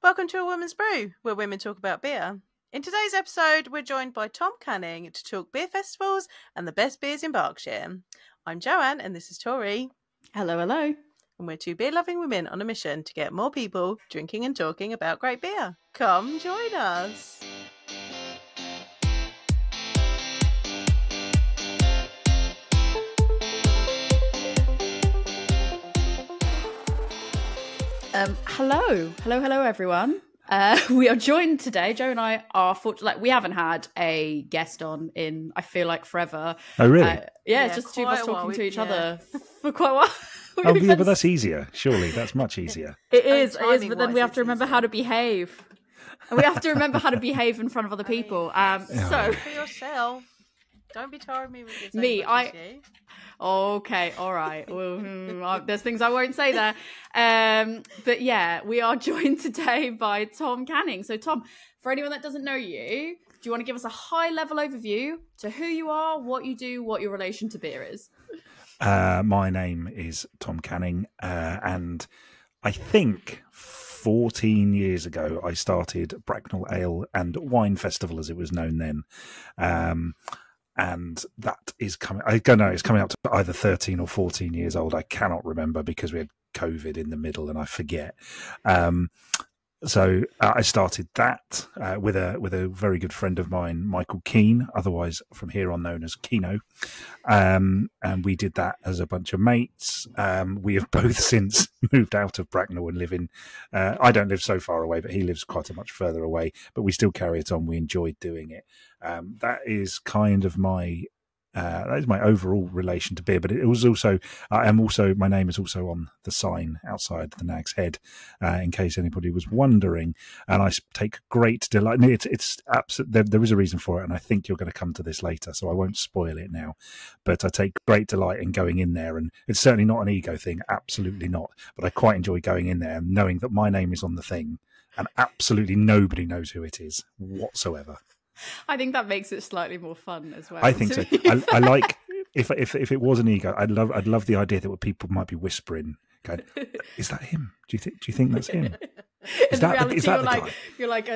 Welcome to A Woman's Brew, where women talk about beer. In today's episode, we're joined by Tom Canning to talk beer festivals and the best beers in Berkshire. I'm Joanne, and this is Tori. Hello, hello. And we're two beer-loving women on a mission to get more people drinking and talking about great beer. Come join us. Hello, everyone. We are joined today. Joe and I are fortunate. We haven't had a guest on in, I feel like, forever. Oh, really? Yeah, just two of us talking to each other for quite a while. Oh, yeah, but that's easier. Surely, that's much easier. It is. But then we have to remember how to behave. And we have to remember how to behave in front of other people. So for yourself. Don't be tiring me with this. Okay, all right. Well, there's things I won't say there. But yeah, we are joined today by Tom Canning. So Tom, for anyone that doesn't know you, do you want to give us a high-level overview to who you are, what you do, what your relation to beer is? My name is Tom Canning, and I think 14 years ago I started Bracknell Ale and Wine Festival, as it was known then. And that is coming, I don't know, it's coming up to either 13 or 14 years old. I cannot remember because we had COVID in the middle and I forget. So I started that with a very good friend of mine, Michael Keane, otherwise from here on known as Keno. And we did that as a bunch of mates. We have both since moved out of Bracknell and live in, I don't live so far away, but he lives quite a much further away, but we still carry it on. We enjoyed doing it. That is kind of my overall relation to beer, but it was also, my name is also on the sign outside the Nags Head, in case anybody was wondering. And I take great delight. It's absolute. There is a reason for it, and I think you're going to come to this later, so I won't spoil it now. But I take great delight in going in there, and it's certainly not an ego thing, absolutely not. But I quite enjoy going in there and knowing that my name is on the thing, and absolutely nobody knows who it is whatsoever. I think that makes it slightly more fun as well. I think so. I like if it was an ego, I'd love the idea that people might be whispering, going, "Is that him? Do you think that's him? Is that the guy?" You're like,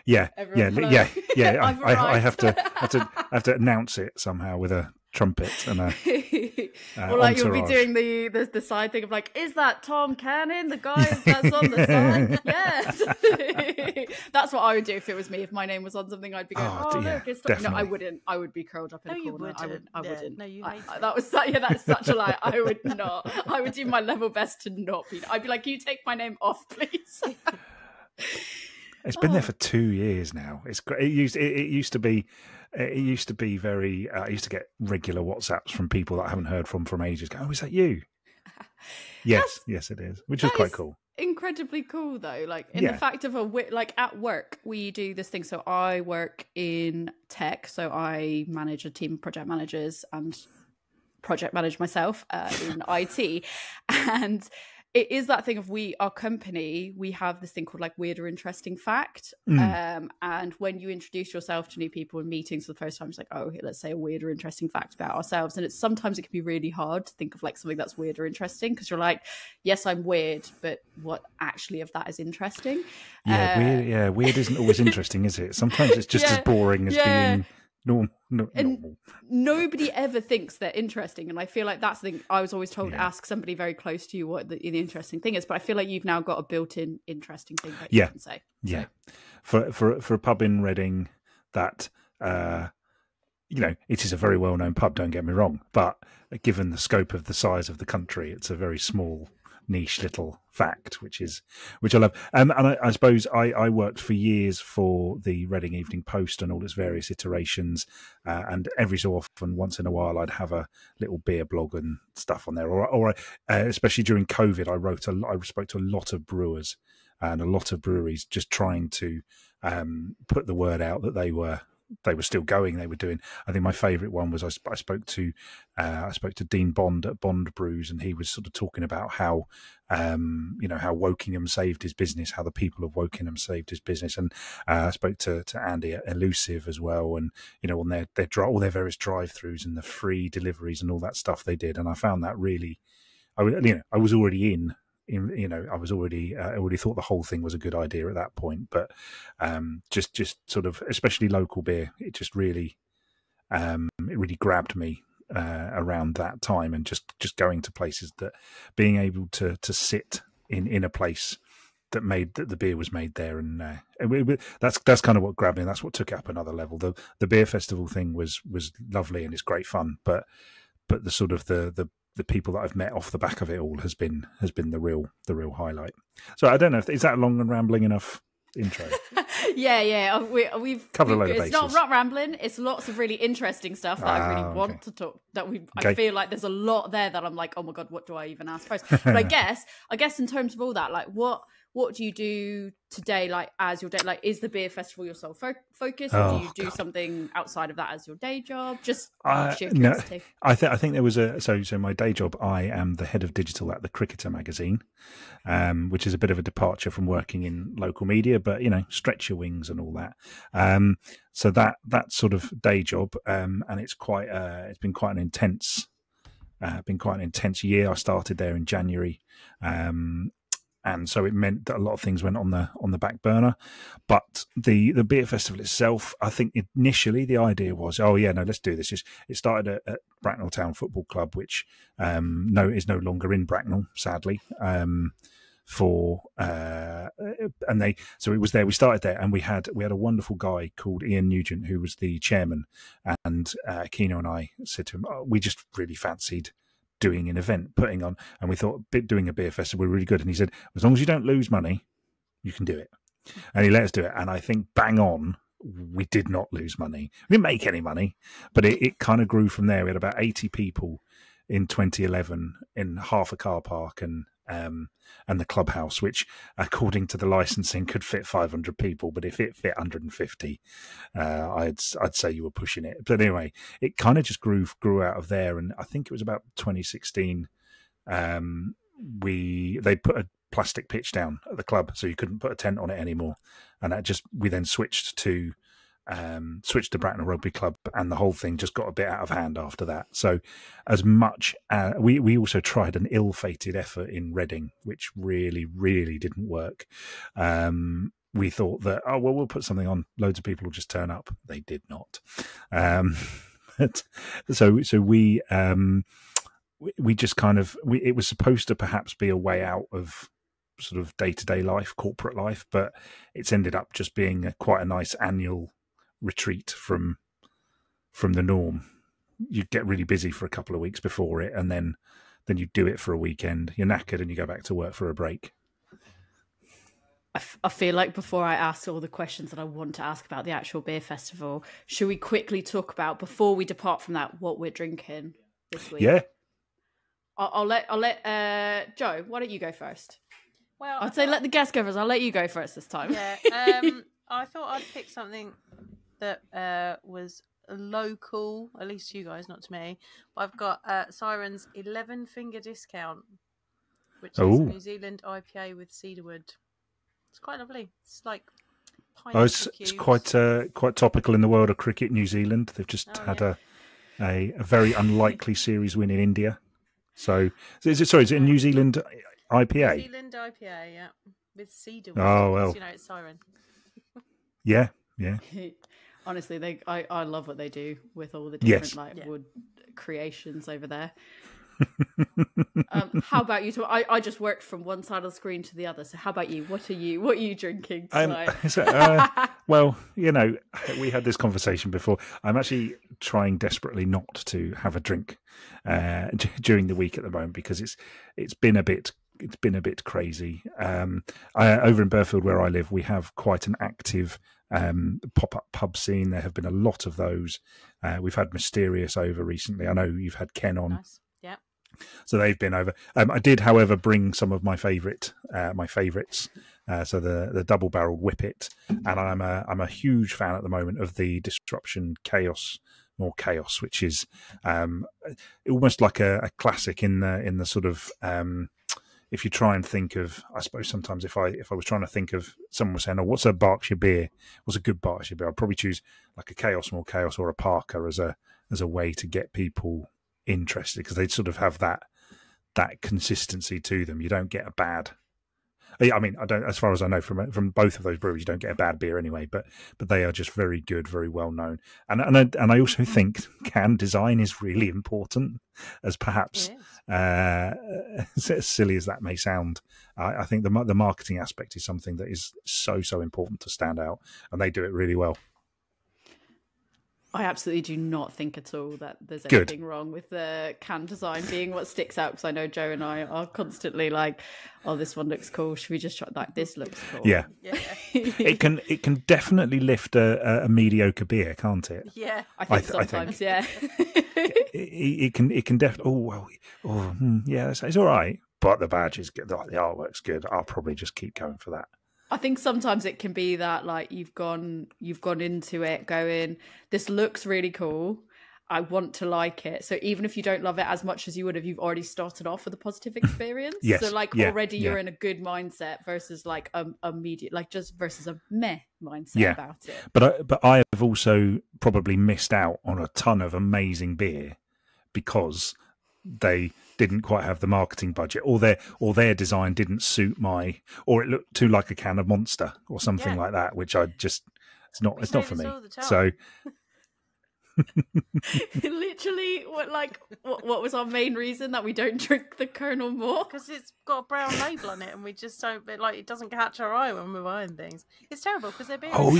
yeah. I have to announce it somehow with a trumpet and a or like entourage. You'll be doing the side thing of like, is that Tom Canning, the guy that's on the side? Yes. That's what I would do if it was me. If my name was on something, I'd be going, look, it's no, I wouldn't. I would be curled up in a corner. I wouldn't. No, you that's such a lie. I would not. I would do my level best to not be. I'd be like, can you take my name off, please? It's been there for 2 years now. It's great. It used to be very. I used to get regular WhatsApps from people that I haven't heard from ages. Go, oh, is that you? Yes, it is. Which is quite cool. Incredibly cool, though. Like in the fact of like at work, we do this thing. So I work in tech. So I manage a team of project managers and project manage myself in IT, and it is that thing of our company, we have this thing called like weird or interesting fact. And when you introduce yourself to new people in meetings for the first time, it's like, oh, let's say a weird or interesting fact about ourselves. And sometimes it can be really hard to think of like something that's weird or interesting because you're like, yes, I'm weird, but what actually of that is interesting? Weird isn't always interesting, is it? Sometimes it's just as boring as being normal. And nobody ever thinks they're interesting, and I feel like that's the thing. I was always told to ask somebody very close to you what the interesting thing is, but I feel like you've now got a built-in interesting thing that you can say. Yeah, for a pub in Reading that it is a very well-known pub. Don't get me wrong, but given the scope of the size of the country, it's a very small, niche little fact, which I love. And I suppose I worked for years for the Reading Evening Post and all its various iterations, and every so often, once in a while, I'd have a little beer blog and stuff on there. Or especially during COVID, I spoke to a lot of brewers and a lot of breweries, just trying to put the word out that they were still going. They were doing. I think my favourite one was I spoke to Dean Bond at Bond Brews, and he was sort of talking about how how Wokingham saved his business, how the people of Wokingham saved his business, and I spoke to Andy at Elusive as well, and on their all their various drive-throughs and the free deliveries and all that stuff they did, and I found that really, I was already in I was already thought the whole thing was a good idea at that point. But just sort of, especially local beer, it just really it really grabbed me around that time, and just going to places, that being able to sit in a place that the beer was made there, and that's kind of what grabbed me. That's what took it up another level. The beer festival thing was lovely, and it's great fun, but the sort of the people that I've met off the back of it all has been the real highlight. So I don't know, is that long and rambling enough intro? Yeah. We've covered a load of bases. It's not rambling. It's lots of really interesting stuff that I really want to talk. I feel like there's a lot there that I'm like, oh my god, what do I even ask first? But I guess in terms of all that, like, what do you do today, like, as your day? Like, is the beer festival your sole focus, or do you do something outside of that as your day job? Just sheer curiosity. No, I think there was so my day job, I am the head of digital at the Cricketer magazine, which is a bit of a departure from working in local media, but stretch your wings and all that. So that sort of day job, and it's been quite an intense year. I started there in January. And so it meant that a lot of things went on the back burner. But the beer festival itself, I think initially the idea was, let's do this. It started at Bracknell Town Football Club, which is no longer in Bracknell, sadly. So it was there. We started there, and we had a wonderful guy called Ian Nugent, who was the chairman, and Keno and I said to him, we just really fancied doing an event, putting on, and we thought doing a beer festival would be really good. And he said, as long as you don't lose money, you can do it. And he let us do it. And I think bang on, we did not lose money. We didn't make any money, but it kind of grew from there. We had about 80 people in 2011 in half a car park and the clubhouse, which according to the licensing could fit 500 people, but if it fit 150, I'd say you were pushing it. But anyway, it kind of just grew out of there, and I think it was about 2016. They put a plastic pitch down at the club, so you couldn't put a tent on it anymore, and we then switched to Bracknell Rugby Club, and the whole thing just got a bit out of hand after that. So as much we also tried an ill-fated effort in Reading, which really, really didn't work. We thought that, we'll put something on, loads of people will just turn up. They did not. So we just kind of, it was supposed to perhaps be a way out of sort of day-to-day life, corporate life, but it's ended up just being quite a nice annual retreat from the norm. You get really busy for a couple of weeks before it, and then you do it for a weekend. You're knackered, and you go back to work for a break. I feel like before I ask all the questions that I want to ask about the actual beer festival, should we quickly talk about, before we depart from that, what we're drinking this week? Yeah. I'll let Joe. Why don't you go first? Well, I'd say let the guest go first. I'll let you go first this time. Yeah. I thought I'd pick something that was local, at least to you guys, not to me. But I've got Siren's 11 Finger Discount, which is a New Zealand IPA with cedarwood. It's quite lovely. It's like pineapple cubes. It's quite topical in the world of cricket. New Zealand, they've just had a very unlikely series win in India. So is it a New Zealand IPA? New Zealand IPA, yeah, with cedarwood. Oh well, it's Siren. Yeah. Honestly, I love what they do with all the different wood creations over there. How about you? I just worked from one side of the screen to the other. So how about you? What are you drinking tonight? Well, we had this conversation before. I'm actually trying desperately not to have a drink during the week at the moment, because it's been a bit crazy. Over in Burfield, where I live, we have quite an active pop-up pub scene. There have been a lot of those. We've had Mysterious over recently. I know you've had Ken on. Nice. Yeah. So they've been over. I did, however, bring some of my favourites. So the double-barreled Whippet, and I'm a huge fan at the moment of the Disruption Chaos, which is almost like a classic in the sort of. If you try and think of, I suppose sometimes if I was trying to think of, someone was saying, what's a Berkshire beer? What's a good Berkshire beer? I'd probably choose like a Chaos, or a Parker as a way to get people interested, because they sort of have that that consistency to them. You don't get a bad. I mean, I don't. As far as I know from both of those breweries, you don't get a bad beer anyway. But they are just very good, very well known. And I also think can design is really important, as perhaps as silly as that may sound. I think the marketing aspect is something that is so important to stand out, and they do it really well. I absolutely do not think at all that there's anything wrong with the can design being what sticks out, because I know Joe and I are constantly like, oh, this one looks cool. Should we just try that? This looks cool. Yeah. It can definitely lift a mediocre beer, can't it? Yeah. I think sometimes, yeah. it can definitely, yeah, it's all right. But the badge is good. The artwork's good. I'll probably just keep going for that. I think sometimes it can be that like you've gone into it going, this looks really cool. I want to like it. So even if you don't love it as much as you would have, you've already started off with a positive experience. Yes. So like already you're in a good mindset versus like a immediate, like just versus a meh mindset about it. But I have also probably missed out on a ton of amazing beer because they didn't quite have the marketing budget, or their design didn't suit or it looked too like a can of Monster or something like that, which I just it's not for me. So literally, what was our main reason that we don't drink the Kernel more? Because it's got a brown label on it, and we just don't it doesn't catch our eye when we're buying things. It's terrible because they're being. Oh,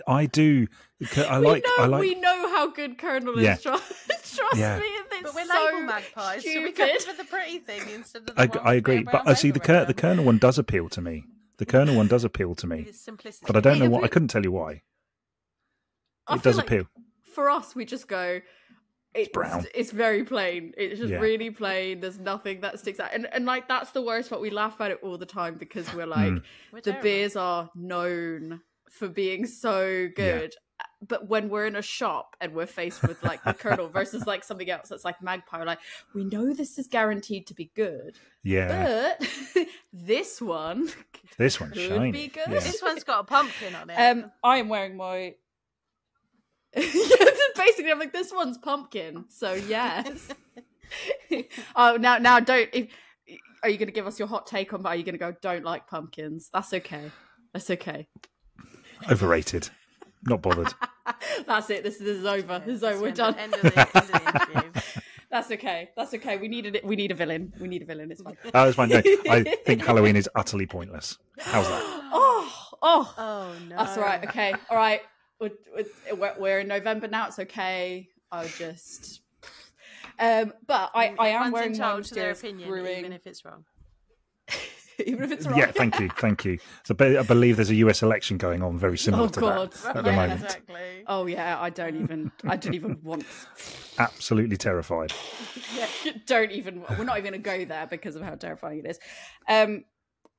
I do. We know how good Kernel is. Trust me, but we're label magpies, so we go for the pretty thing instead of the I agree, but I see the Kernel one does appeal to me. The Kernel one does appeal to me, but I don't know why. I couldn't tell you why. It does appeal. For us, we just go. It's brown. It's very plain. It's just really plain. There's nothing that sticks out, and like that's the worst part. We laugh about it all the time because we're like the beers are known for being so good. Yeah. But when we're in a shop and we're faced with like the Kernel versus like something else that's like Magpie, like we know this is guaranteed to be good. Yeah. But this one's shiny. Be good. Yeah. This one's got a pumpkin on it. I am wearing my. Basically, I'm like, this one's pumpkin. So yes. Oh, now don't. Are you going to give us your hot take on that? Are you going to go? Don't like pumpkins. That's okay. That's okay. Overrated. Not bothered. That's it. This is over. This is over. We're done. End of the interview. That's okay. That's okay. We need a villain. It's fine. Oh, it's fine. No, I think Halloween is utterly pointless. How's that? Oh no. That's right. Okay. All right. We're in November now. It's okay. I'll just. But I am wearing my mysterious opinion, Brewing, even if it's wrong. Even if it's wrong. Yeah, thank you. So I believe there's a US election going on very similar to that at the moment. Exactly. Oh yeah, I didn't even want. Absolutely terrified. Yeah, we're not even going to go there because of how terrifying it is.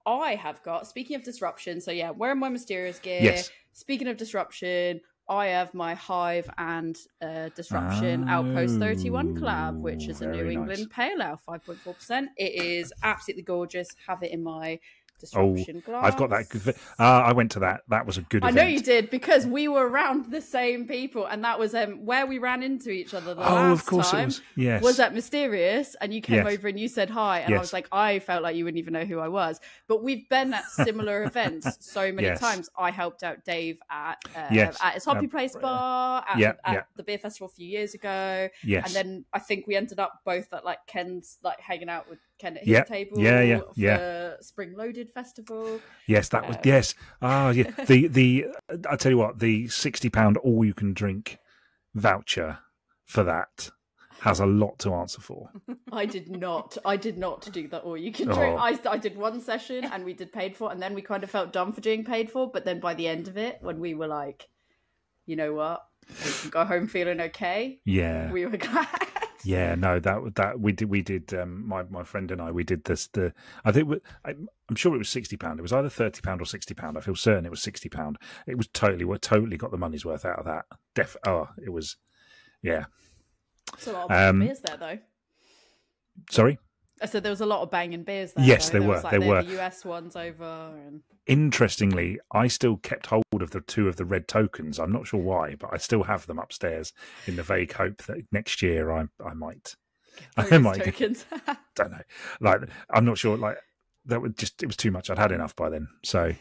I have got, speaking of disruption, so yeah, wearing my mysterious gear. Yes. Speaking of disruption, I have my Hive and Disruption Outpost 31 collab, which is a New England Pale Ale, 5.4%. It is absolutely gorgeous. Have it in my Disruption glass. I've got that. I went to that. That was a good event. I know you did, because we were around the same people, and that was where we ran into each other the last of course time. It was. Yes. Was that Mysterious? And you came Yes. over and you said hi, and I was like, I felt like you wouldn't even know who I was. But we've been at similar events so many Yes. times. I helped out Dave at his Hoppy Place bar, at the beer festival a few years ago. Yes. And then I think we ended up both at like Ken's, like hanging out with Ken at his table for Spring Loaded Festival. Yes, that was yes. Ah, yeah. The I tell you what, the £60 all you can drink voucher for that has a lot to answer for. I did not do that all you can drink. I did one session and we did paid for, and then we kind of felt dumb for doing paid for. But then by the end of it, when we were like, you know what, we can go home feeling okay. Yeah, we were glad. Yeah, no, that we did. My friend and I, we did this. I'm sure it was £60. It was either £30 or £60. I feel certain it was £60. It was totally got the money's worth out of that. It was, yeah. There's a lot of banging beers there, though. Sorry? I said there was a lot of banging beers there. Yes, though. there were. There were the US ones over. And... Interestingly, I still kept hold of the two of the red tokens. I'm not sure why, but I still have them upstairs in the vague hope that next year I might I might tokens. don't know. Like, I'm not sure. Like, it was too much. I'd had enough by then. So,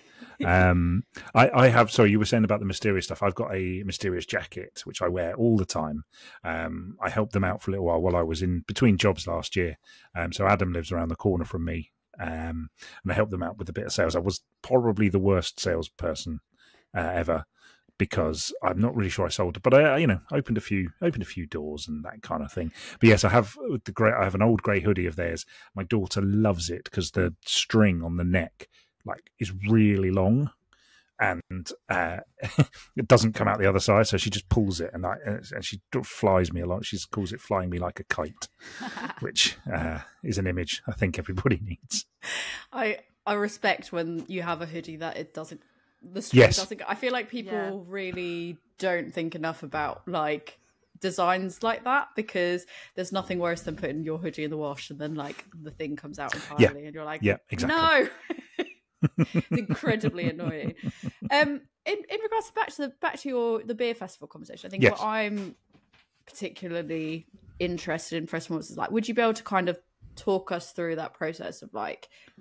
I have. Sorry, you were saying about the mysterious stuff. I've got a mysterious jacket which I wear all the time. I helped them out for a little while I was in between jobs last year. So Adam lives around the corner from me, and I helped them out with a bit of sales. I was probably the worst salesperson ever, because I'm not really sure I sold it, but I, opened a few doors and that kind of thing. But yes, I have an old grey hoodie of theirs. My daughter loves it because the string on the neck is really long, and it doesn't come out the other side, so she just pulls it, and she flies me a lot. She calls it flying me like a kite, which is an image I think everybody needs. I respect when you have a hoodie that it doesn't. The string doesn't. I feel like people really don't think enough about designs like that, because there's nothing worse than putting your hoodie in the wash and then the thing comes out entirely, and you're like, exactly. No. It's incredibly annoying. In regards to back to the beer festival conversation, I think what I'm particularly interested in festivals is would you be able to kind of talk us through that process of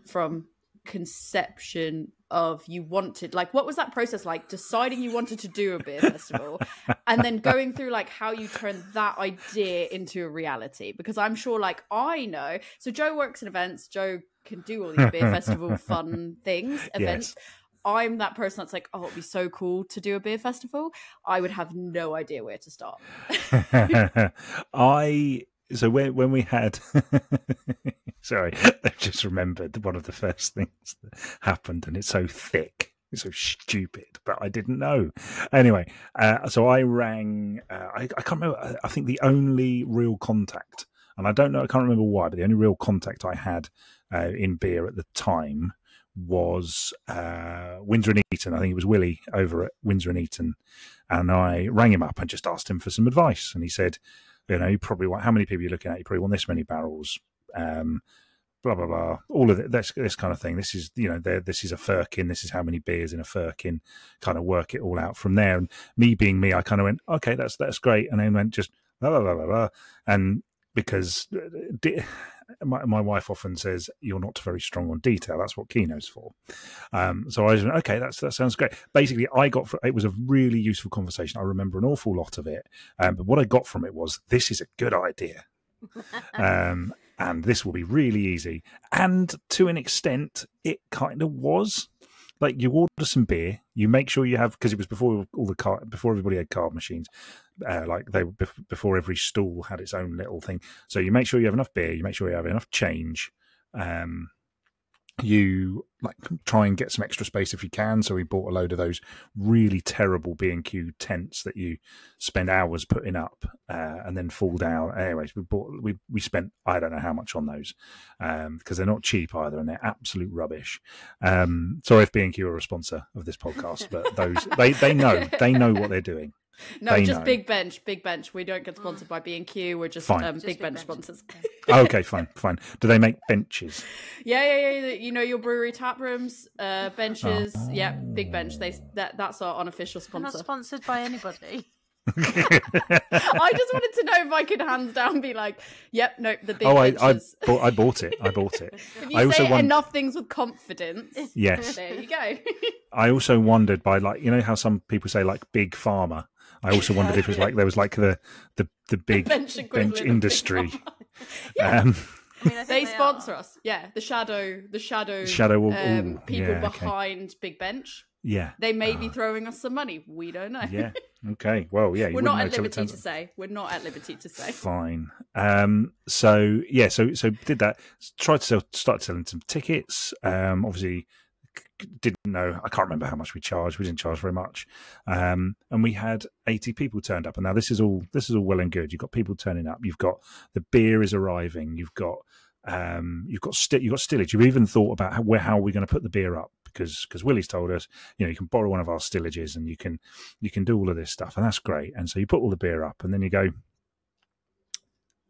from conception of you wanted, what was that process like, deciding you wanted to do a beer festival and then going through how you turned that idea into a reality? Because I'm sure I know, so Joe works in events, Joe can do all these beer festival fun things, events. I'm that person that's oh, it'd be so cool to do a beer festival. I would have no idea where to start. So when we had, sorry, I've just remembered one of the first things that happened, and it's so thick, it's so stupid, but I didn't know. Anyway, so I rang, I can't remember, I think the only real contact, and I can't remember why, but the only real contact I had in beer at the time was Windsor and Eton. I think it was Willie over at Windsor and Eton, and I rang him up and just asked him for some advice, and he said, you probably want, how many people you're looking at? You probably want this many barrels, blah, blah, blah, all of it. This kind of thing. This is, this is a firkin. This is how many beers in a firkin, kind of work it all out from there. And me being me, I kind of went, okay, that's great. And then went just blah, blah, blah, blah, blah. And because my wife often says, you're not very strong on detail. That's what Kino's for. So I was like, okay, that sounds great. Basically, it was a really useful conversation. I remember an awful lot of it. But what I got from it was, this is a good idea. And this will be really easy. And to an extent, it kind of was. You order some beer, you make sure you have, because it was before everybody had card machines, before every stall had its own little thing. So you make sure you have enough beer, you make sure you have enough change. You try and get some extra space if you can. So we bought a load of those really terrible B&Q tents that you spend hours putting up and then fall down. Anyways, we spent, I don't know how much on those, because they're not cheap either, and they're absolute rubbish. Sorry if B&Q are a sponsor of this podcast, but those they know what they're doing. No, just know. Big Bench. We don't get sponsored by B&Q. We're just Big Bench sponsors. Okay, fine. Do they make benches? Yeah. Your brewery tap rooms, benches. Oh. Yeah, Big Bench. That's our unofficial sponsor. We're not sponsored by anybody. I just wanted to know if I could hands down be yep, no, the big benches. I bought it. If you say enough things with confidence, yes, there you go. I also wondered by how some people say Big Pharma. I also wondered if it was there was the big bench industry. Yeah. They sponsor us. Yeah, the shadow people behind Big Bench. Yeah, they may be throwing us some money. We don't know. Yeah. Okay. Well, yeah. We're not at liberty to say. Fine. So did that. Tried to start selling some tickets. Obviously, didn't know. I can't remember how much we charged. We didn't charge very much. And we had 80 people turned up. And now this is all well and good. You've got people turning up. You've got the beer is arriving. You've got stillage. You've even thought about how are we going to put the beer up, because Willie's told us, you can borrow one of our stillages and you can do all of this stuff, and that's great. And so you put all the beer up, and then you go,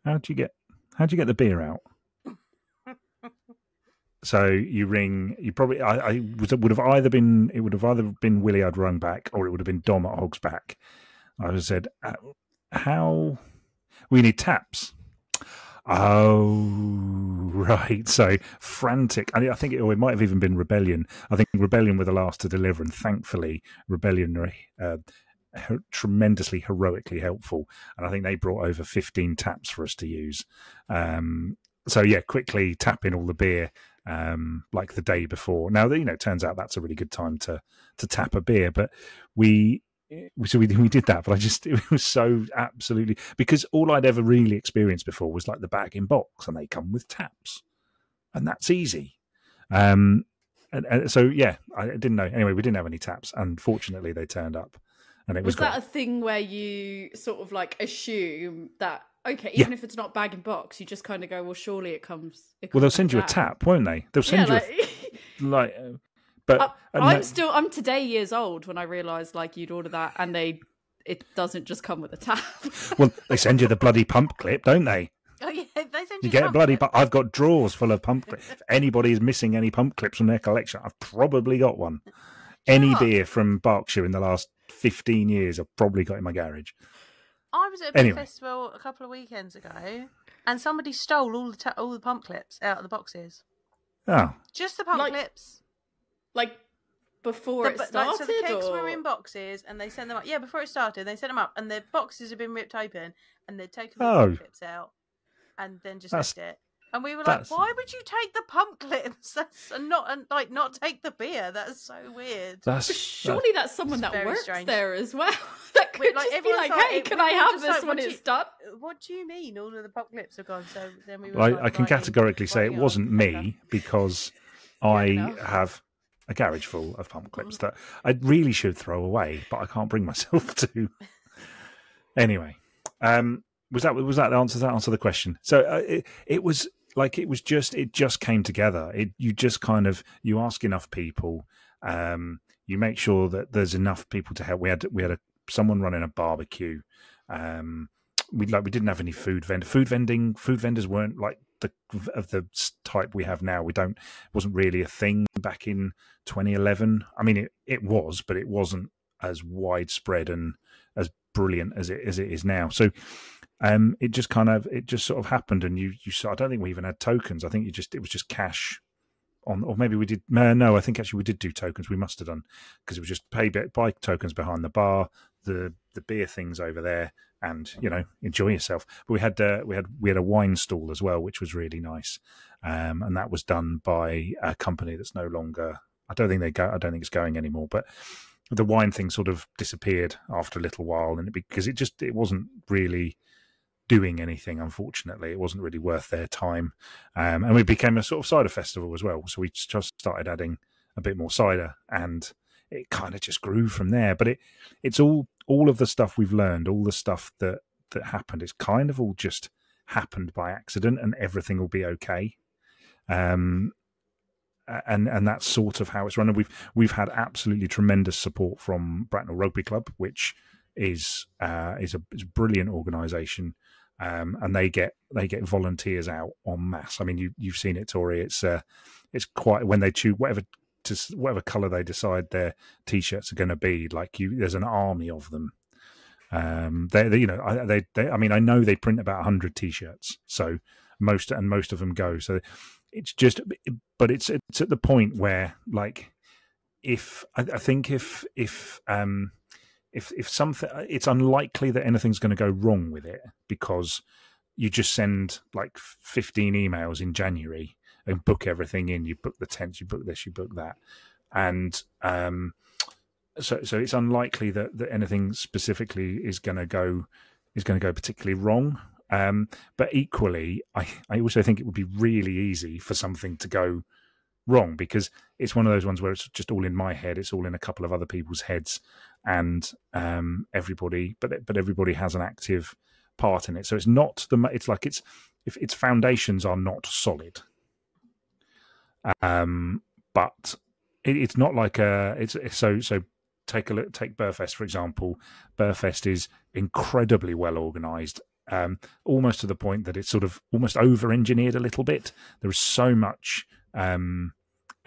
how'd you get the beer out? So you ring. You probably it would have either been Willie I'd rung back, or it would have been Dom at Hog's Back. I said, how we need taps. Oh, right. So frantic. I think it might have even been Rebellion. I think Rebellion were the last to deliver, and thankfully, Rebellion are tremendously heroically helpful. And I think they brought over 15 taps for us to use. So yeah, quickly tap in all the beer like the day before. Now, it turns out that's a really good time to tap a beer, but we did that, but it was so absolutely, because all I'd ever really experienced before was like the bag in box, and they come with taps, and that's easy. And so yeah, I didn't know. Anyway, we didn't have any taps, and fortunately they turned up, and it was that great. a thing where you sort of like assume that, okay, even if it's not bag in box, you just kind of go, well, surely it comes. Well, they'll send you a tap, won't they? They'll send you but I'm today years old when I realised like you'd order that and it doesn't just come with a tap. Well, they send you the bloody pump clip, don't they? Oh yeah, they send you. You get bloody. But I've got drawers full of pump clips. If anybody is missing any pump clips from their collection, I've probably got one. Any beer from Berkshire in the last 15 years, I've probably got in my garage. I was at a beer festival a couple of weekends ago, and somebody stole all the pump clips out of the boxes. Oh, just the pump clips. Like before it started? So the kegs were in boxes, and they sent them up. Yeah, before it started, they sent them up, and the boxes had been ripped open, and they'd taken the pump clips out, and then just left it. And we were like, "Why would you take the pump clips and not take the beer? That's so weird." Surely that's someone that works strange. there as well. That could just be like, "Hey, can I have this when it's done?" What do you mean? All of the pump clips have gone. So then we were. I can categorically say it wasn't me, because I have a garage full of pump clips that I really should throw away, but I can't bring myself to. Anyway, was that the answer? Does that answer the question? So it just came together. You ask enough people, you make sure that there's enough people to help. We had someone running a barbecue. We didn't have any food vendor. Food vendors weren't like of the type we have now. It wasn't really a thing back in 2011. I mean, it was, but it wasn't as widespread and as brilliant as it is now. So it just sort of happened, and you I don't think we even had tokens. I think it was just cash on, or maybe we did. No, I think actually we did do tokens. We must have done, because it was just buy tokens behind the bar, the beer things over there, and enjoy yourself. But we had a wine stall as well, which was really nice, and that was done by a company that's no longer. I don't think it's going anymore, but the wine thing sort of disappeared after a little while, and because it wasn't really doing anything. Unfortunately, it wasn't really worth their time, and we became a sort of cider festival as well. So we just started adding a bit more cider, and it kind of just grew from there. But it's all of the stuff we've learned, all the stuff that happened. It's kind of all just happened by accident, and everything will be okay. And that's sort of how it's run. And we've had absolutely tremendous support from Bracknell Rugby Club, which is a brilliant organisation, and they get volunteers out en masse. I mean, you've seen it, Tori. It's quite, when they choose whatever colour they decide their t-shirts are going to be. There's an army of them. I know they print about 100 t-shirts, so most of them go. So it's just, but it's at the point where, like, if something, it's unlikely that anything's going to go wrong with it, because you just send like 15 emails in January and book everything in. You book the tents, you book this, you book that, and so it's unlikely that anything specifically is going to go particularly wrong. But equally, I also think it would be really easy for something to go wrong, because it's one of those ones where it's just all in my head, it's all in a couple of other people's heads, and everybody has an active part in it. So if its foundations are not solid, but it's not like so take a look, take Beerfest for example. Beerfest is incredibly well organized, almost to the point that it's sort of almost over engineered a little bit. There is so much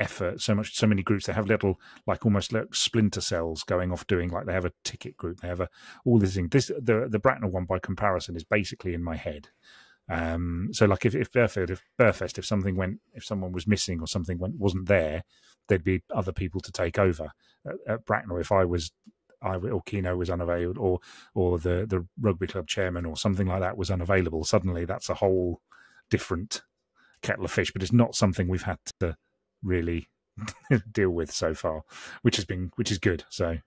effort, so many groups. They have little, like, almost like splinter cells going off doing, like, they have a ticket group, they have all these things. The Bracknell one by comparison is basically in my head. So like if Beerfest, if someone was missing or something wasn't there, there'd be other people to take over. At Bracknell, if I or Keno was unavailable, or the rugby club chairman or something like that was unavailable, suddenly that's a whole different kettle of fish. But it's not something we've had to really deal with so far, which is good. So,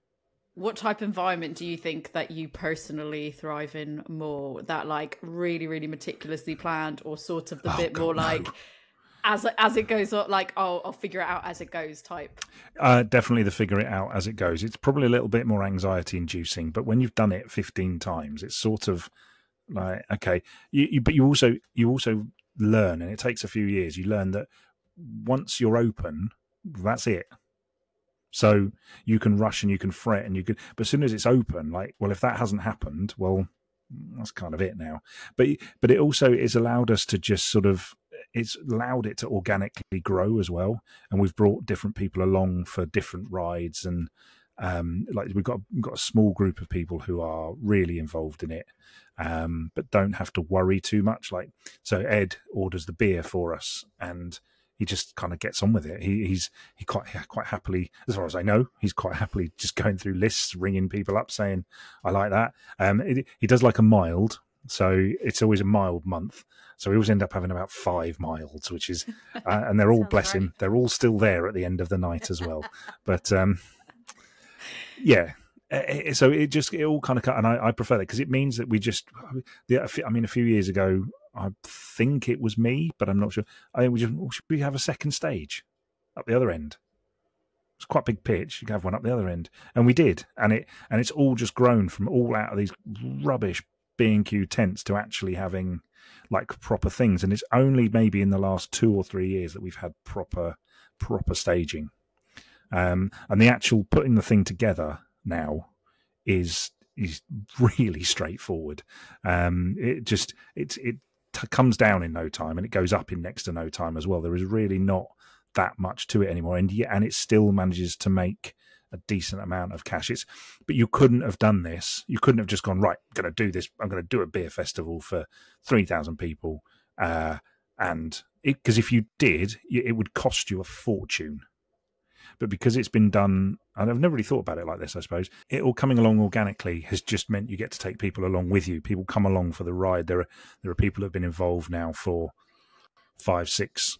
what type of environment do you think that you personally thrive in more? That like really, really meticulously planned, or sort of the bit more like as it goes up, like I'll figure it out as it goes type? Definitely the figure it out as it goes. It's probably a little bit more anxiety inducing, but when you've done it 15 times, it's sort of like, okay, but you also learn, and it takes a few years. You learn that once you're open, that's it. So you can rush and you can fret and but as soon as it's open, like, well, if that hasn't happened, well, that's kind of it now. But it also is allowed us to just it's allowed it to organically grow as well. And we've brought different people along for different rides. And like we've got a small group of people who are really involved in it, but don't have to worry too much. Like, so Ed orders the beer for us, and he just kind of gets on with it. He quite happily, as far as I know, he's quite happily just going through lists, ringing people up, saying, "I like that." He does like a mild, so it's always a mild month. So we always end up having about 5 milds, which is, and they're all, bless him, they're all still there at the end of the night as well. But yeah. So it all kind of cut, and I prefer that because it means that a few years ago, I think it was me, but I'm not sure. I think should we have a second stage up the other end? It's quite a big pitch. You can have one up the other end, and we did, and it's all just grown from all out of these rubbish B&Q tents to actually having like proper things. And it's only maybe in the last 2 or 3 years that we've had proper staging, and the actual putting the thing together now is really straightforward. It comes down in no time, and it goes up in next to no time as well. There is really not that much to it anymore, and it still manages to make a decent amount of cash. But you couldn't have done this. You couldn't have just gone, right, I'm going to do this. I'm going to do a beer festival for 3,000 people, and because if you did, it would cost you a fortune. But because it's been done, and I've never really thought about it like this, I suppose, it all coming along organically has just meant you get to take people along with you. People come along for the ride. There are people who have been involved now for 5-6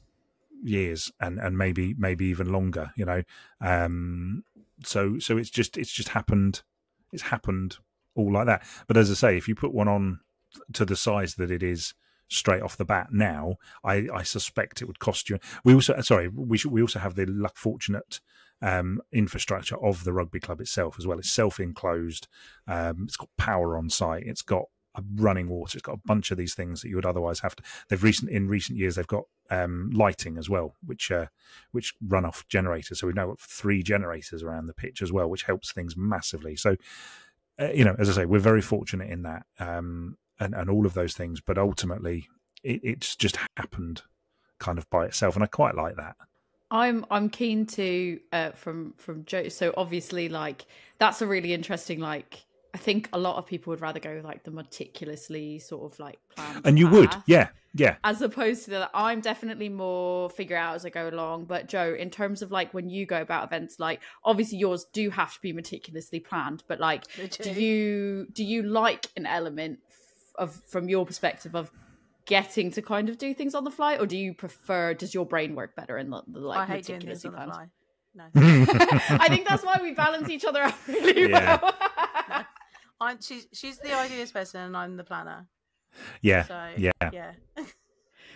years, and maybe even longer, you know. So it's just happened. It's happened all like that. But as I say, if you put one on to the size that it is straight off the bat now, I suspect it would cost you. We also have the fortunate infrastructure of the rugby club itself as well. It's self-enclosed. It's got power on site. It's got running water. It's got a bunch of these things that you would otherwise have to. In recent years, they've got lighting as well, which run off generators. So we've now got 3 generators around the pitch as well, which helps things massively. So as I say, we're very fortunate in that. And all of those things, but ultimately it's just happened kind of by itself, and I quite like that. I'm keen to from Joe. So obviously, like, that's a really interesting, like, I think a lot of people would rather go with like the meticulously sort of like planned and you path, would, yeah, as opposed to I'm definitely more figure out as I go along. But Joe, in terms of like when you go about events, like obviously yours do have to be meticulously planned, but like do you like an element of, from your perspective, of getting to kind of do things on the fly, or does your brain work better in the like I hate doing things on planned? the fly. No. I think that's why we balance each other out really well. No. She's the ideas person and I'm the planner. Yeah. So, yeah.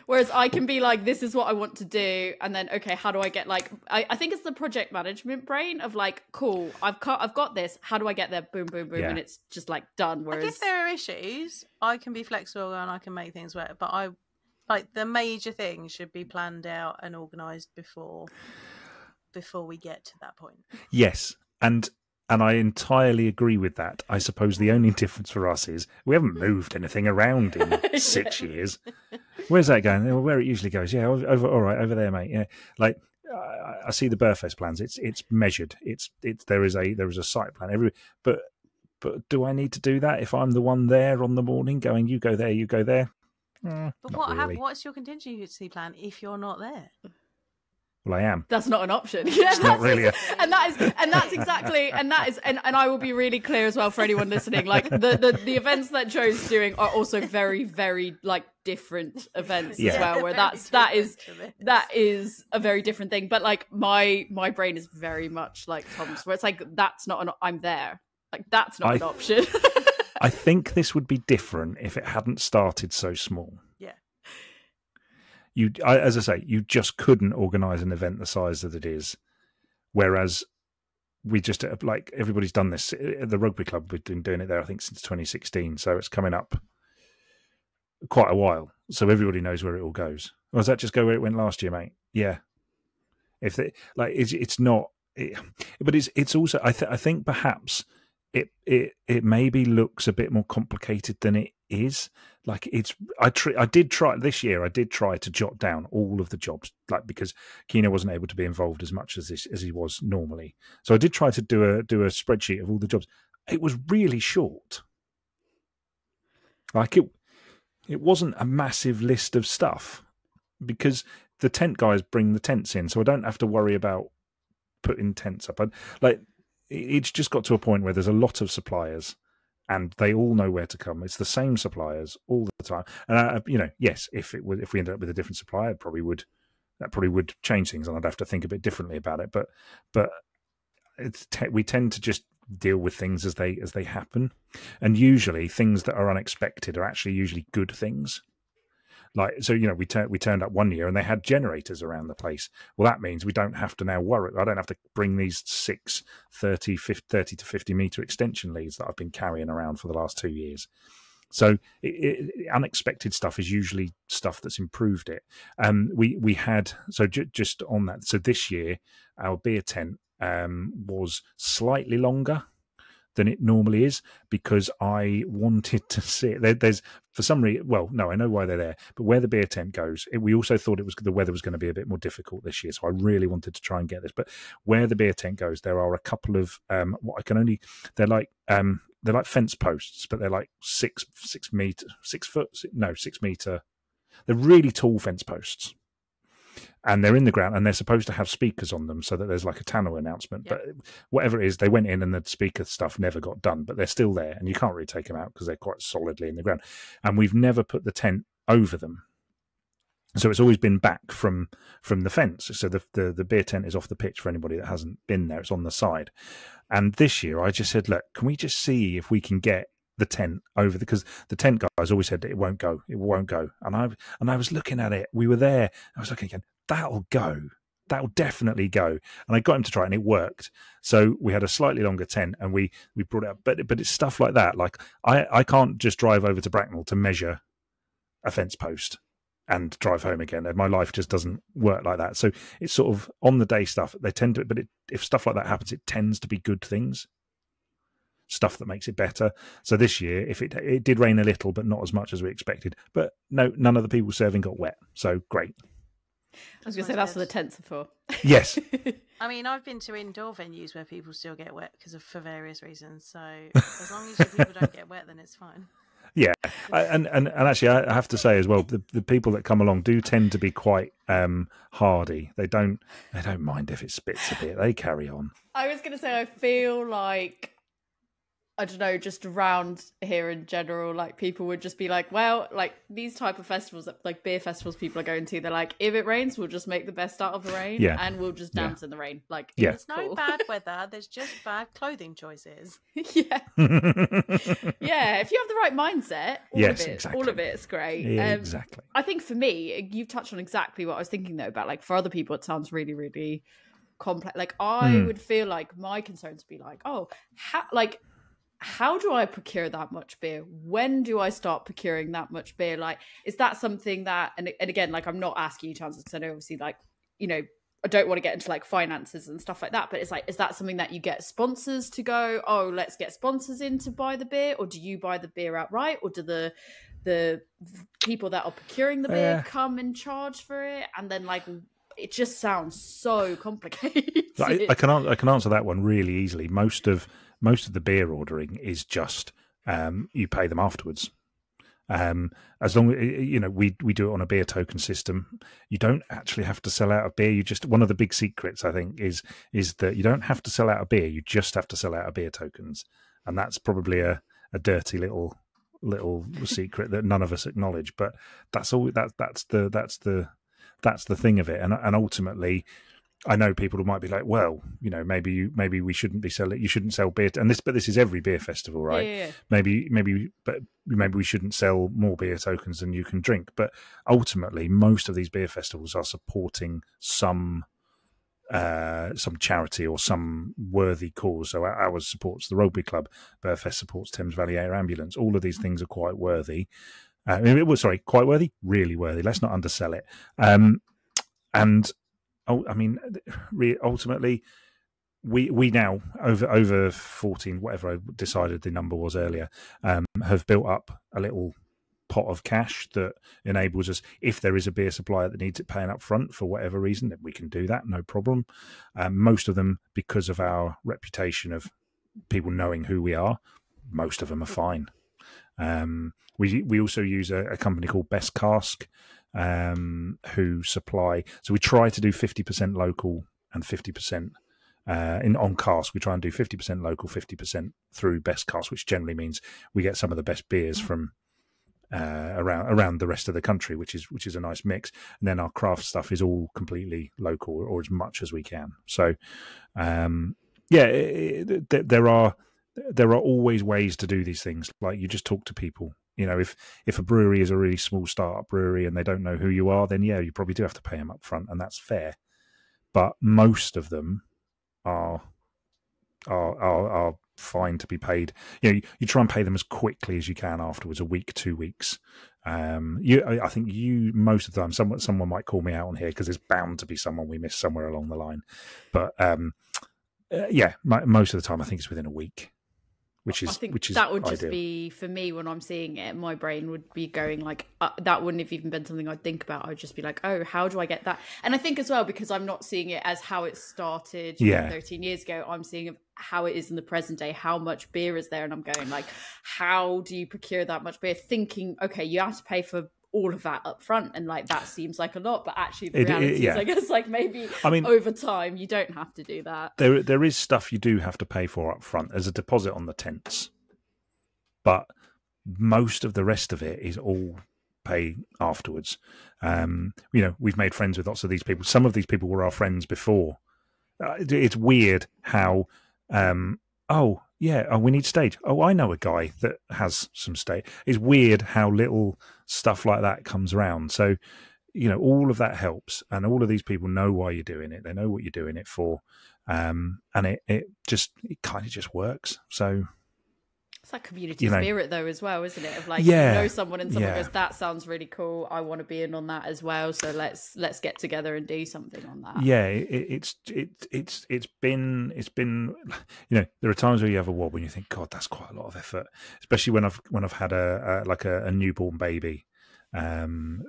Whereas I can be like, this is what I want to do, and then okay, how do I get like? I think it's the project management brain of like, cool, I've got this. How do I get there? Boom, boom, boom, and it's just like done. Whereas if there are issues, I can be flexible and I can make things work. But I like the major things should be planned out and organised before we get to that point. Yes, and I entirely agree with that. I suppose the only difference for us is we haven't moved anything around in 6 years. Where's that going? Where it usually goes? Yeah, over. All right, over there, mate. Yeah, like I see the Beerfest plans. It's measured. There is a site plan. But do I need to do that if I'm the one there on the morning going? You go there. You go there. But not really. what's your contingency plan if you're not there? Well, I am. That's not an option. Yeah, It's not really. and that's exactly, and I will be really clear as well for anyone listening. Like the events that Joe's doing are also very, very like different events as well. Where that is a very different thing. But like my brain is very much like Tom's, where it's like I'm there. Like that's not an option. I think this would be different if it hadn't started so small. Yeah. As I say, you just couldn't organise an event the size that it is. Whereas we just, like, everybody's done this. The rugby club, we've been doing it there, I think, since 2016. So it's coming up quite a while. So everybody knows where it all goes. Or does that just go where it went last year, mate? Yeah. If they, like, it's not, but it's also, I think perhaps it maybe looks a bit more complicated than it is. Like I did try this year. I did try to jot down all of the jobs, like, because Keno wasn't able to be involved as much as he was normally. So I did try to do a spreadsheet of all the jobs. It was really short. Like it wasn't a massive list of stuff, because the tent guys bring the tents in, so I don't have to worry about putting tents up. It's just got to a point where there's a lot of suppliers, and they all know where to come. It's the same suppliers all the time. And yes, if we ended up with a different supplier, that probably would change things, and I'd have to think a bit differently about it. But we tend to just deal with things as they happen, and usually things that are unexpected are actually usually good things. Like, so, we turned up one year and they had generators around the place. Well, that means we don't have to now worry. I don't have to bring these 30 to 50 meter extension leads that I've been carrying around for the last 2 years. So unexpected stuff is usually stuff that's improved it. We had, so just on that. So this year, our beer tent was slightly longer than it normally is, because I wanted to see it. There's, for some reason, well, no, I know why they're there, but where the beer tent goes, we also thought the weather was going to be a bit more difficult this year, so I really wanted to try and get this. But where the beer tent goes, there are a couple of they're like fence posts, but they're like 6 meter. They're really tall fence posts. And they're in the ground, and they're supposed to have speakers on them so that there's like a tannoy announcement. Yep. But whatever it is, they went in and the speaker stuff never got done, but they're still there, and you can't really take them out because they're quite solidly in the ground. And we've never put the tent over them. So it's always been back from the fence. So the beer tent is off the pitch for anybody that hasn't been there. It's on the side. And this year I just said, look, can we just see if we can get the tent over, because the tent guys always said it won't go. And I was looking at it. We were there. I was looking again. That'll go. That'll definitely go. And I got him to try it, and it worked. So we had a slightly longer tent, and we brought it up. But it's stuff like that. Like I can't just drive over to Bracknell to measure a fence post and drive home again. My life just doesn't work like that. So it's sort of on the day stuff. They tend to, but if stuff like that happens, it tends to be good things. Stuff that makes it better. So this year, if it did rain a little, but not as much as we expected. But no, none of the people serving got wet. So great. I was going to say that's what the tents are for. Yes. I mean, I've been to indoor venues where people still get wet for various reasons. So as long as people don't get wet, then it's fine. Yeah, and actually, I have to say as well, the people that come along do tend to be quite hardy. They don't mind if it spits a bit. They carry on. I was going to say, I feel like, I don't know, just around here in general, like people would just be like, well, like these type of festivals, like beer festivals people are going to, they're like, if it rains, we'll just make the best out of the rain, and we'll just dance in the rain. Like, it's no bad weather, there's just bad clothing choices. Yeah. Yeah, if you have the right mindset, all of it is great. Yeah, exactly. I think for me, you've touched on exactly what I was thinking though, about like for other people, it sounds really, really complex. Like I would feel like my concerns would be like, how do I procure that much beer? When do I start procuring that much beer? Like, is that something that, and again, like, I'm not asking you to answer, because I know obviously, like, I don't want to get into like finances and stuff like that, but it's like, is that something that you get sponsors to go, oh, let's get sponsors in to buy the beer? Or do you buy the beer outright? Or do the people that are procuring the beer come and charge for it? And then like, it just sounds so complicated. I can answer that one really easily. Most of the beer ordering is just you pay them afterwards, As long as we do it on a beer token system. You don't actually have to sell out a beer. You just, one of the big secrets I think is that you don't have to sell out a beer. You just have to sell out of beer tokens, and that's probably a dirty little secret that none of us acknowledge. But that's all. That's the thing of it. And ultimately, I know people who might be like, well, maybe we shouldn't be selling. You shouldn't sell beer. But this is every beer festival, right? Yeah. Maybe we shouldn't sell more beer tokens than you can drink. But ultimately, most of these beer festivals are supporting some charity or some worthy cause. So ours supports the Rugby Club. Beerfest supports Thames Valley Air Ambulance. All of these things are quite worthy. Quite worthy, really worthy. Let's not undersell it. And ultimately, we now over 14, whatever I decided the number was earlier, have built up a little pot of cash that enables us, if there is a beer supplier that needs it paying up front for whatever reason, that we can do that, no problem. Most of them, because of our reputation of people knowing who we are, most of them are fine. We also use a company called Best Cask, who supply. So we try to do 50% local and 50% on cask. We try and do 50% local, 50% through Best Cask, which generally means we get some of the best beers from around the rest of the country, which is a nice mix. And then our craft stuff is all completely local, or as much as we can. So there are always ways to do these things. Like, you just talk to people. If a brewery is a really small startup brewery and they don't know who you are, then you probably do have to pay them up front, and that's fair. But most of them are fine to be paid. You try and pay them as quickly as you can afterwards, a week, 2 weeks. I think most of the time, someone might call me out on here because there's bound to be someone we miss somewhere along the line. But most of the time, I think it's within a week. Which is that would just ideal. be, for me, when I'm seeing it, my brain would be going like, that wouldn't have even been something I'd think about. I'd just be like, oh, how do I get that? And I think as well, because I'm not seeing it as how it started 13 years ago, I'm seeing how it is in the present day, how much beer is there, and I'm going like, how do you procure that much beer? Thinking, okay, you have to pay for all of that up front, and like that seems like a lot, but actually the reality is, I guess, like maybe over time you don't have to do that. There is stuff you do have to pay for up front as a deposit on the tents, but most of the rest of it is all pay afterwards. We've made friends with lots of these people. Some of these people were our friends before. It's weird how we need stage. Oh, I know a guy that has some stage. It's weird how little stuff like that comes around. So, all of that helps, and all of these people know why you're doing it. They know what you're doing it for, and it kind of just works. So it's that community spirit, though, as well, isn't it? Of like, you know someone, and someone goes, "That sounds really cool. I want to be in on that as well. So let's get together and do something on that." Yeah, it's been there are times where you have a wobble and you think, God, that's quite a lot of effort, especially when I've had a newborn baby a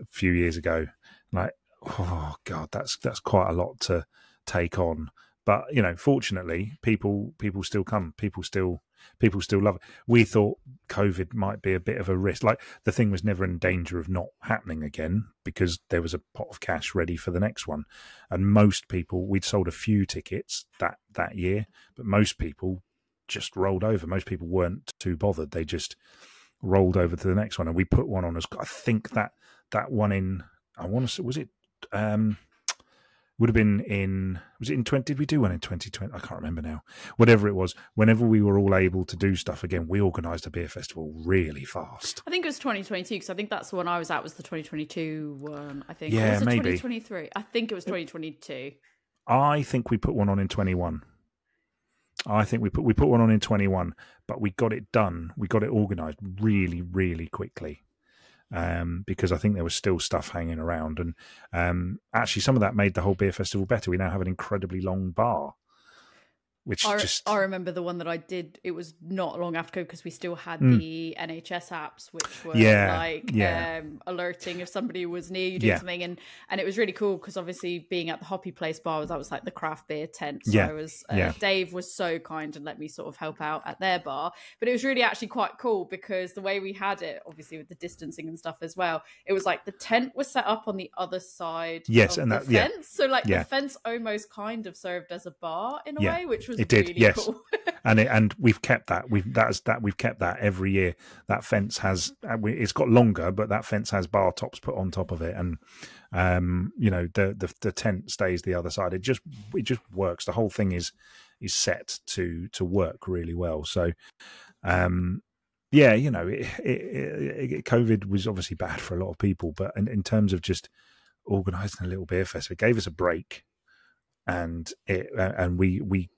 few years ago. Like, oh God, that's quite a lot to take on. But fortunately, people still come. People still love it. We thought COVID might be a bit of a risk. Like, the thing was never in danger of not happening again because there was a pot of cash ready for the next one. And most people, we'd sold a few tickets that year, but most people just rolled over. Most people weren't too bothered. They just rolled over to the next one. And we put one on as, I think that one in, I want to say, was it, would have been was it in 20? Did we do one in 2020? I can't remember now. Whatever it was, whenever we were all able to do stuff again, we organised a beer festival really fast. I think it was 2022, because I think that's the one I was at, was the 2022 one, I think. Yeah, or was it maybe. 2023? I think it was 2022. I think we put one on in 21. I think we put one on in 21, but we got it done. We got it organised really, really quickly. Because I think there was still stuff hanging around, and actually some of that made the whole beer festival better. We now have an incredibly long bar. which I remember the one that I did. It was not long after because we still had the NHS apps, which were alerting if somebody was near you doing something, and it was really cool because obviously being at the Hoppy Place bar, that was like the craft beer tent. So I was Dave was so kind and let me sort of help out at their bar, but it was really actually quite cool because the way we had it, obviously with the distancing and stuff as well, it was like the tent was set up on the other side of the fence, so like the fence almost kind of served as a bar in a way, which was really cool. and we've kept that. We've kept that every year. That fence has it's got longer, but that fence has bar tops put on top of it, and the tent stays the other side. It just works. The whole thing is set to work really well. So COVID was obviously bad for a lot of people, but in terms of just organising a little beer festival, it gave us a break, and we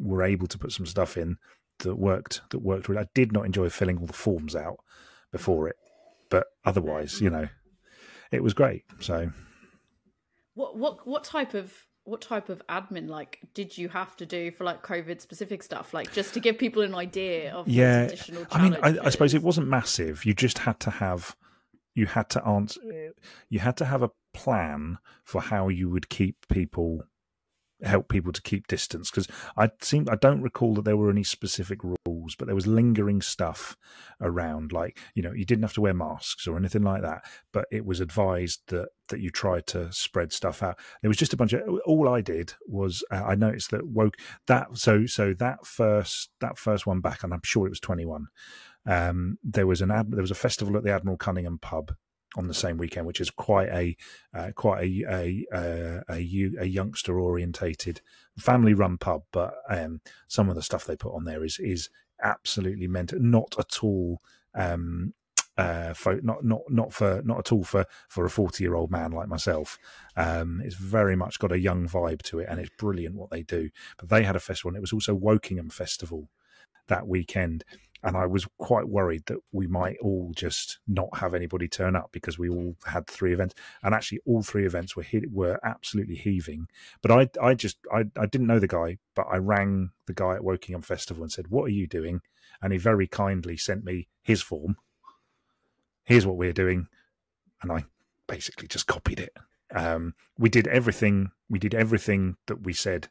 were able to put some stuff in that worked. Really. I did not enjoy filling all the forms out before it, but otherwise, it was great. So, what type of admin like did you have to do for like COVID specific stuff, like just to give people an idea of additional challenges? I mean, I suppose it wasn't massive. You just had to have a plan for how you would help people to keep distance, because I don't recall that there were any specific rules, but there was lingering stuff around, like you didn't have to wear masks or anything like that, but it was advised that you try to spread stuff out. There was just a bunch of, all I did was I noticed that that first one back, and I'm sure it was 21. There was a festival at the Admiral Cunningham pub on the same weekend, which is quite a youngster orientated, family run pub, but some of the stuff they put on there is absolutely mental. Not at all not at all for a 40-year-old man like myself. It's very much got a young vibe to it, and it's brilliant what they do. But they had a festival, and it was also Wokingham Festival that weekend. And I was quite worried that we might all just not have anybody turn up, because we all had 3 events, and actually all 3 events were absolutely heaving. But I didn't know the guy, but I rang the guy at Wokingham Festival and said, "What are you doing?" And he very kindly sent me his form. Here's what we're doing, and I basically just copied it. We did everything that we said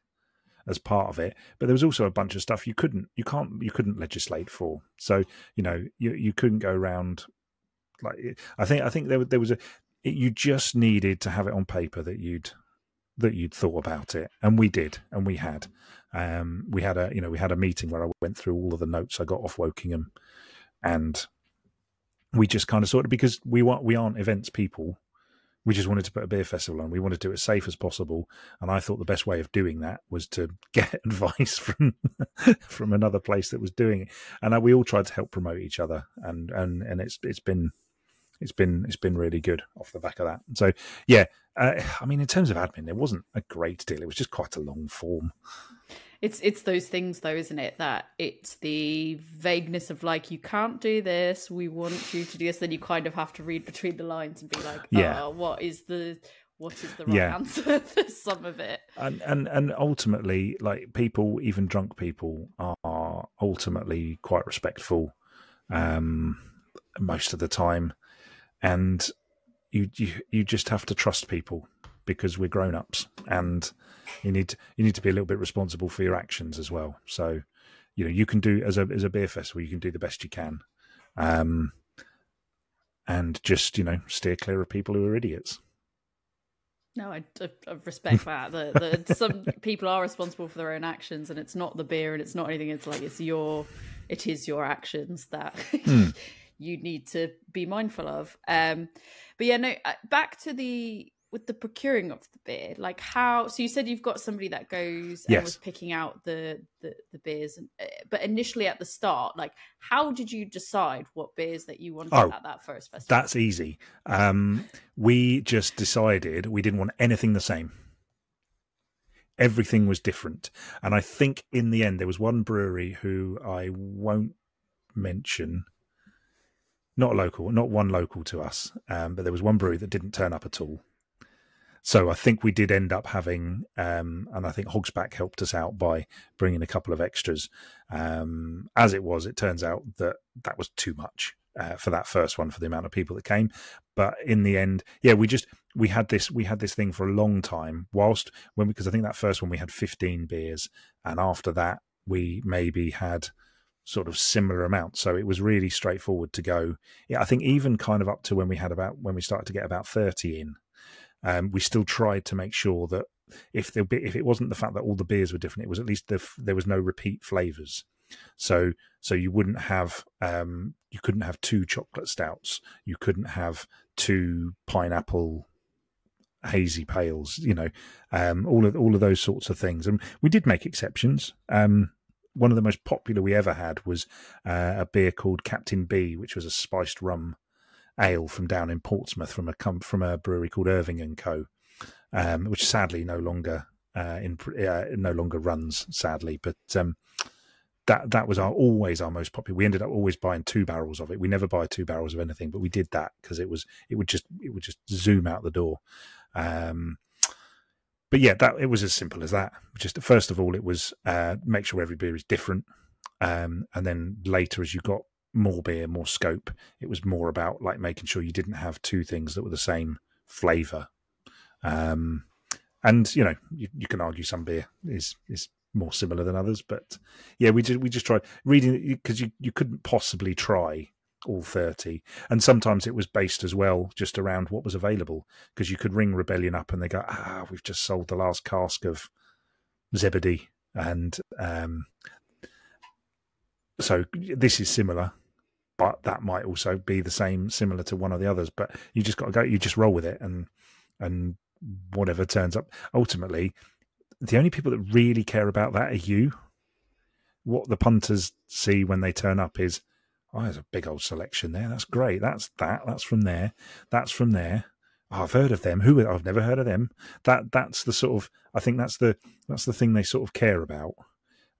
as part of it, but there was also a bunch of stuff you couldn't legislate for. So you couldn't go around like, I think there was you just needed to have it on paper that you'd thought about it, and we did, and we had a meeting where I went through all of the notes I got off Wokingham, and we just kind of sorted, because we aren't events people. We just wanted to put a beer festival on. We wanted to do it as safe as possible, and I thought the best way of doing that was to get advice from another place that was doing it. And we all tried to help promote each other, and it's been really good off the back of that. So yeah, I mean, in terms of admin, there wasn't a great deal. It was just quite a long form. It's those things though, isn't it? That it's the vagueness of like, you can't do this, we want you to do this. Then you kind of have to read between the lines and be like, what is the right answer for some of it? And ultimately, like, people, even drunk people, are ultimately quite respectful most of the time, and you just have to trust people, because we're grown-ups, and you need to be a little bit responsible for your actions as well. So, you can do, as a beer festival, you can do the best you can, and just steer clear of people who are idiots. No, I respect that. Some people are responsible for their own actions, and it's not the beer, and it's not anything. It's like it is your actions that you need to be mindful of. But yeah, no. Back to with the procuring of the beer, like how, so you said you've got somebody that goes and was picking out the beers, but initially at the start, like, how did you decide what beers that you wanted at that first festival? That's easy. We just decided we didn't want anything the same. Everything was different. And I think in the end, there was one brewery who I won't mention, not one local to us, but there was one brewery that didn't turn up at all. So I think we did end up having, and I think Hogsback helped us out by bringing a couple of extras. As it was, it turns out that was too much for that first one for the amount of people that came. But in the end, yeah, we had this thing for a long time. Because I think that first one we had 15 beers, and after that we maybe had sort of similar amounts. So it was really straightforward to go. Yeah, I think even kind of up to when we started to get about 30 in. We still tried to make sure that if it wasn't the fact that all the beers were different, it was at least there was no repeat flavors. So you wouldn't have you couldn't have 2 chocolate stouts, you couldn't have 2 pineapple hazy pales, all of those sorts of things. And we did make exceptions. One of the most popular we ever had was a beer called Captain B, which was a spiced rum ale from down in Portsmouth from a brewery called Irving and Co, which sadly no longer runs, sadly. But that was always our most popular. We ended up always buying 2 barrels of it. We never buy 2 barrels of anything, but we did that because it would just zoom out the door. But yeah, it was as simple as that. Just first of all, it was make sure every beer is different, and then later, as you got more beer, more scope, it was more about like making sure you didn't have 2 things that were the same flavour. And you can argue some beer is more similar than others, but yeah, we just tried reading, because you couldn't possibly try all 30, and sometimes it was based as well just around what was available, because you could ring Rebellion up and they go, we've just sold the last cask of Zebedee, and so this is similar, but that might also be similar to one of the others. But you just got to go, you just roll with it, and whatever turns up. Ultimately, the only people that really care about that are you. What the punters see when they turn up is, there's a big old selection there. That's great. That's from there. That's from there. I've heard of them. I've never heard of them. That's the sort of, I think that's the thing they sort of care about.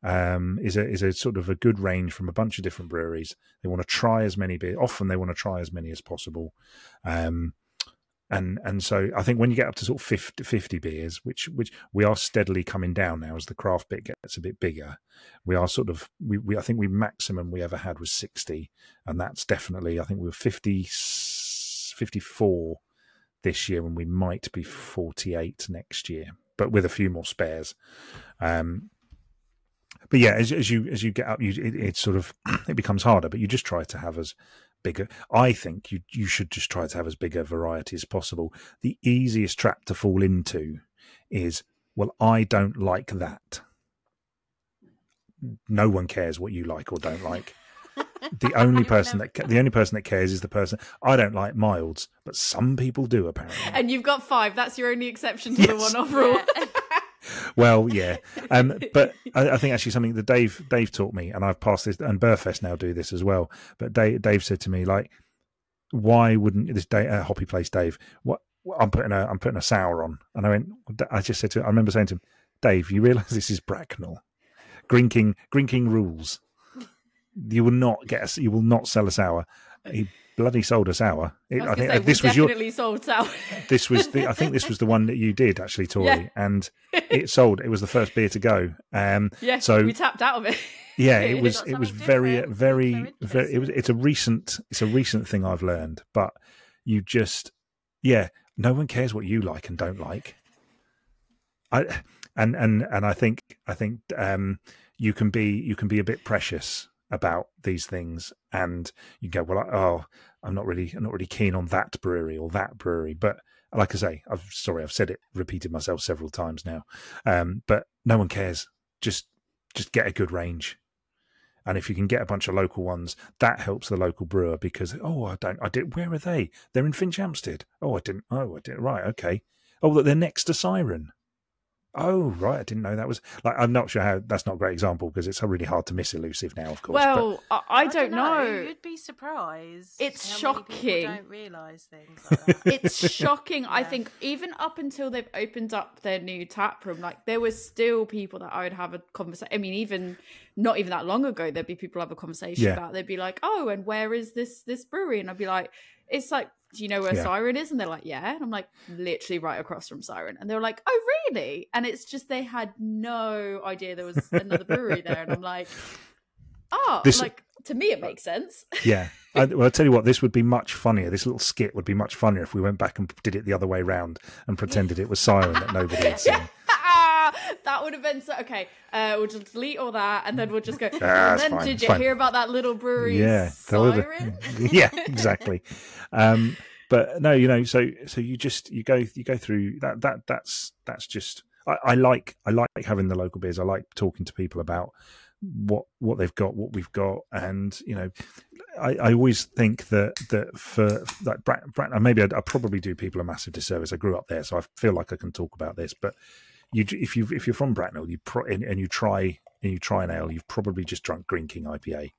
Is a sort of a good range from a bunch of different breweries. They want to try as many beers. Often they want to try as many as possible. And so I think when you get up to sort of 50 beers, which we are steadily coming down now as the craft bit gets a bit bigger, we are sort of, I think maximum we ever had was 60. And that's definitely, I think we were 54 this year, and we might be 48 next year, but with a few more spares. But yeah, as you get up, it's sort of, it becomes harder, but you just try to have as bigger. I think you should just try to have as big a variety as possible. The easiest trap to fall into is, well, I don't like that. No one cares what you like or don't like. The only person that cares is the person. I don't like milds, but some people do apparently. And you've got 5. That's your only exception to the one-off rule. Yeah. Well, yeah, but I think actually something that Dave taught me, and I've passed this, and Burfest now do this as well. But Dave said to me, like, why wouldn't this Hoppy Place Dave? What I'm putting a sour on, and I just said to him, I remember saying to him, Dave, you realise this is Bracknell, drinking rules. You will not sell a sour. He bloody sold a sour. I think this was definitely sold sour. I think this was the one that you did actually, Tori, yeah. And it sold. It was the first beer to go. So we tapped out of it. Yeah, it was very. It's a recent thing I've learned, but you just, no one cares what you like and don't like. I think you can be a bit precious about these things, and you go, well, I'm not really keen on that brewery or that brewery. But like I say, I've repeated myself several times now. But no one cares. Just get a good range. And if you can get a bunch of local ones, that helps the local brewer, because, where are they? They're in Finchampstead. I didn't, right, okay. They're next to Siren. Oh, right, I didn't know that was, like, I'm not sure how, that's not a great example, because it's really hard to miss Elusive now, of course. Well, but I don't know. You'd be surprised. It's how shocking. Many people don't realise things like that. It's shocking. I think even up until they've opened up their new tap room, like, there was still people that I would have a conversation. I mean, even not even that long ago, there'd be people have a conversation about. They'd be like, "Oh, and where is this brewery?" And I'd be like, "It's like do you know where Siren is? And they're like, yeah. And I'm like, literally right across from Siren. And they were like, oh, really? And it's just, they had no idea there was another brewery there. And I'm like, to me, it makes sense. Yeah. I'll tell you what, this would be much funnier. This little skit would be much funnier if we went back and did it the other way round and pretended it was Siren that nobody had seen. That would have been so. Okay, we'll just delete all that, and then we'll just go. And then, fine, did you hear about that little brewery? Siren? Yeah, exactly. But no, you know, so you go through that. That's just. I like having the local beers. I like talking to people about what they've got, what we've got, and you know, I always think that for like Bracknell, maybe I probably do people a massive disservice. I grew up there, so I feel like I can talk about this. But if you're from Bracknell, and you try an ale, you've probably just drunk Green King IPA,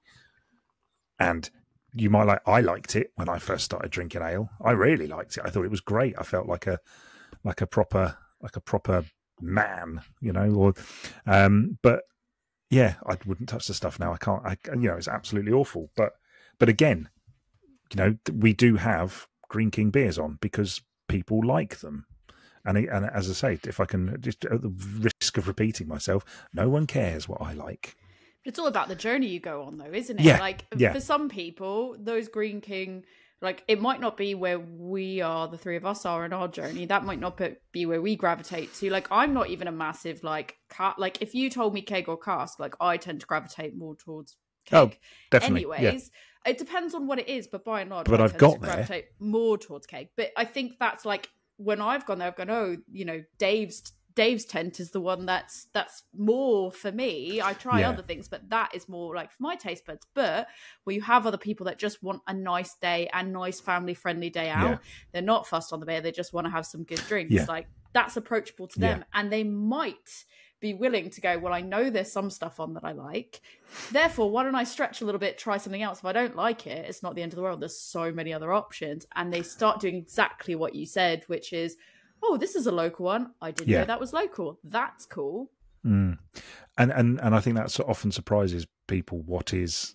and you might I liked it when I first started drinking ale. I really liked it. I thought it was great. I felt like a proper man, you know. Or but yeah, I wouldn't touch the stuff now. I can't. You know, it's absolutely awful. But again, you know, we do have Green King beers on because people like them. And as I say, if I can, just at the risk of repeating myself, no one cares what I like. It's all about the journey you go on, though, isn't it? Yeah, like for some people, those Green King, like it might not be where we are, the three of us are in our journey. That might not be where we gravitate to. Like I'm not even a massive like if you told me keg or cask, like I tend to gravitate more towards keg. Oh, definitely. Anyways, it depends on what it is, but by and large, I've got there. Gravitate more towards keg. But I think that's like when I've gone there, I've gone, oh, you know, Dave's tent is the one that's more for me. I try other things, but that is more like for my taste buds. But where you have other people that just want a nice day and nice family friendly day out, they're not fussed on the beer. They just want to have some good drinks. Yeah. Like that's approachable to them, and they might be willing to go, well, I know there's some stuff on that I like. Therefore, why don't I stretch a little bit, try something else? If I don't like it, it's not the end of the world. There's so many other options. And they start doing exactly what you said, which is, oh, this is a local one. I didn't know that was local. That's cool. And I think that often surprises people what is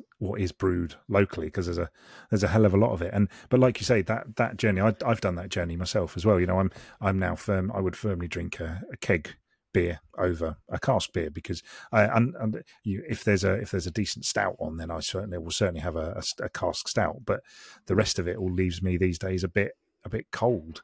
brewed locally, because there's a hell of a lot of it. But like you say, that journey, I've done that journey myself as well. You know, I'm now firm. I would firmly drink a keg beer over a cask beer, because if there's a decent stout on, then I will certainly have a cask stout. But the rest of it all leaves me these days a bit cold.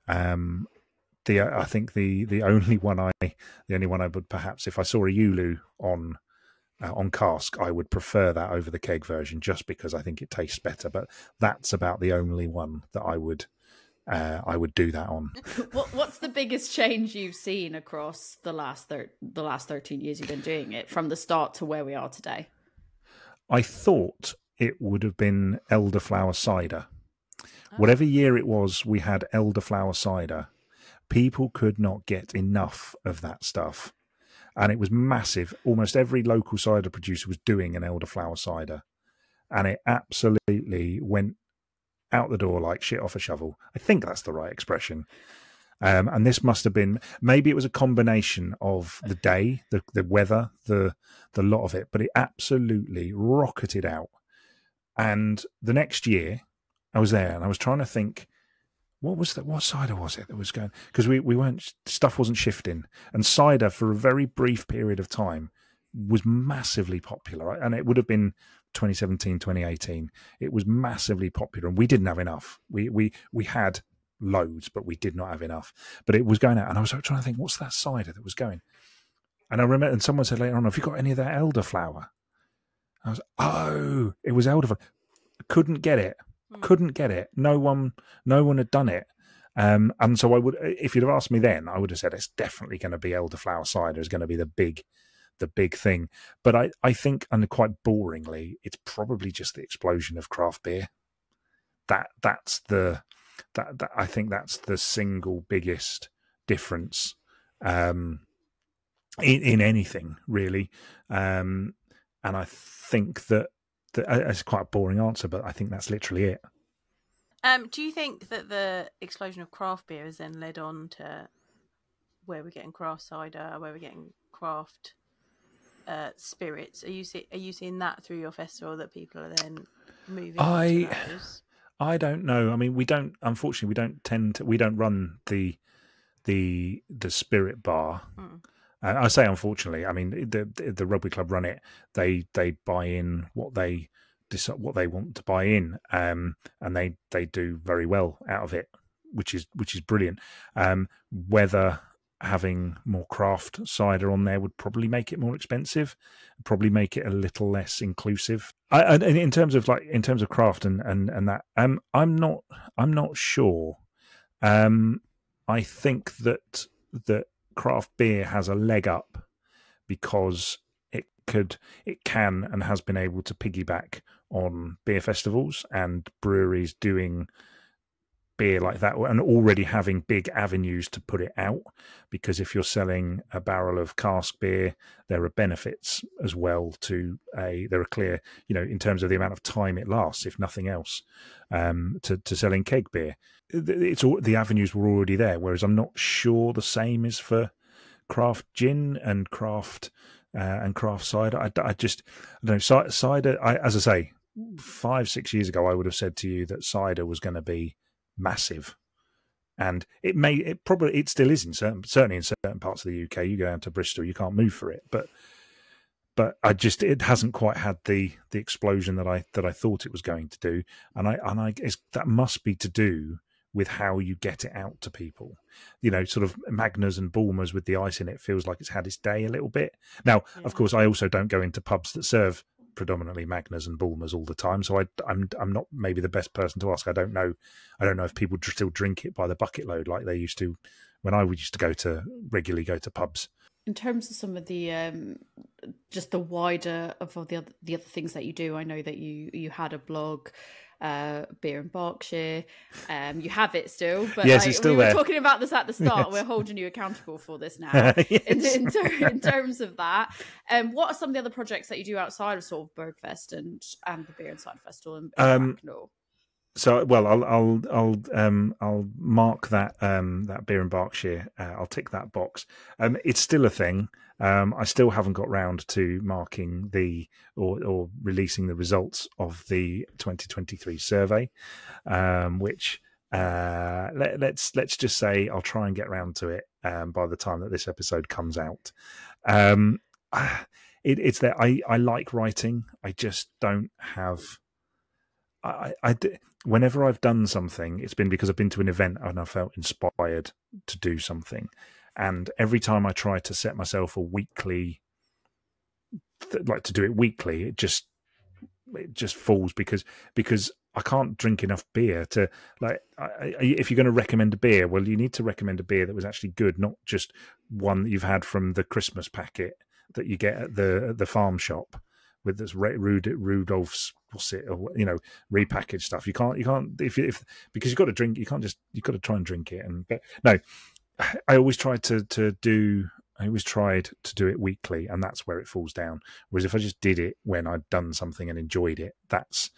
I think the only one I would perhaps, if I saw a Yulu on cask, I would prefer that over the keg version, just because I think it tastes better. But that's about the only one that I would do that on. What's the biggest change you've seen across the last 13 years you've been doing it, from the start to where we are today? I thought it would have been elderflower cider. Whatever year it was, we had elderflower cider. People could not get enough of that stuff, and it was massive. Almost every local cider producer was doing an elderflower cider, and it absolutely went out the door like shit off a shovel. I think that's the right expression. And this must have been, maybe it was a combination of the day, the weather, the lot of it, but it absolutely rocketed out. And the next year I was there and I was trying to think, what cider was it that was going? Because stuff wasn't shifting, and cider for a very brief period of time was massively popular, and it would have been 2017, 2018. It was massively popular, and we didn't have enough. We had loads, but we did not have enough. But it was going out, and I was trying to think, what's that cider that was going? And I remember, and someone said later on, have you got any of that elderflower? I was, oh, it was elderflower. Couldn't get it. No one had done it. And so I would, if you'd have asked me then, I would have said it's definitely going to be elderflower cider is going to be the big thing. But I think, and quite boringly, it's probably just the explosion of craft beer. That I think that's the single biggest difference in anything, really. And I think that it's quite a boring answer, but I think that's literally it. Do you think that the explosion of craft beer has then led on to where we're getting craft cider, where we're getting craft spirits? Are you seeing that through your festival, that people are then moving into those? I don't know. I mean, unfortunately, we don't run the spirit bar. I say unfortunately. I mean, the rugby club run it. They buy in what they decide what they want to buy in, and they do very well out of it, which is brilliant. Whether having more craft cider on there would probably make it more expensive, probably make it a little less inclusive. In terms of craft and that, I'm not sure. I think that craft beer has a leg up because it can and has been able to piggyback on beer festivals and breweries doing beer like that and already having big avenues to put it out, because if you're selling a barrel of cask beer, there are benefits as well there are clear, in terms of the amount of time it lasts, if nothing else, to selling keg beer. It's all, the avenues were already there, whereas I'm not sure the same is for craft gin and craft cider. I don't know. Cider, as I say, 5-6 years ago, I would have said to you that cider was going to be massive, and it still is certainly in certain parts of the UK. You go down to Bristol, you can't move for it, but it hasn't quite had the explosion that I thought it was going to do, and I guess that must be to do with how you get it out to people. Sort of Magners and Bulmers with the ice in it feels like it's had its day a little bit. Now, of course, I also don't go into pubs that serve predominantly Magners and Bulmers all the time, so I'm not maybe the best person to ask. I don't know if people still drink it by the bucket load like they used to when I used to regularly go to pubs. In terms of some of the just the wider of all the other things that you do, I know that you had a blog, Beer in Berkshire. You have it still, but yes, it's still we were there. Talking about this at the start. Yes. We're holding you accountable for this now. Yes. in terms of that, what are some of the other projects that you do outside of sort of Bergfest and the Beer and Cider Festival in Bracknell? So, well, I'll mark that that Beer in Berkshire. I'll tick that box. It's still a thing. I still haven't got round to marking or releasing the results of the 2023 survey, which let's just say I'll try and get round to it by the time that this episode comes out. It's that I like writing. I just don't have. Whenever I've done something, it's been because I've been to an event and I felt inspired to do something. And every time I try to set myself a weekly, like to do it weekly, it just falls because I can't drink enough beer to if you're going to recommend a beer, well, you need to recommend a beer that was actually good, not just one that you've had from the Christmas packet that you get at the farm shop with this Rudolph's, repackaged stuff. You can't if because you've got to drink. You've got to try and drink it. But no, I always tried to do it weekly, and that's where it falls down. Whereas if I just did it when I'd done something and enjoyed it, that's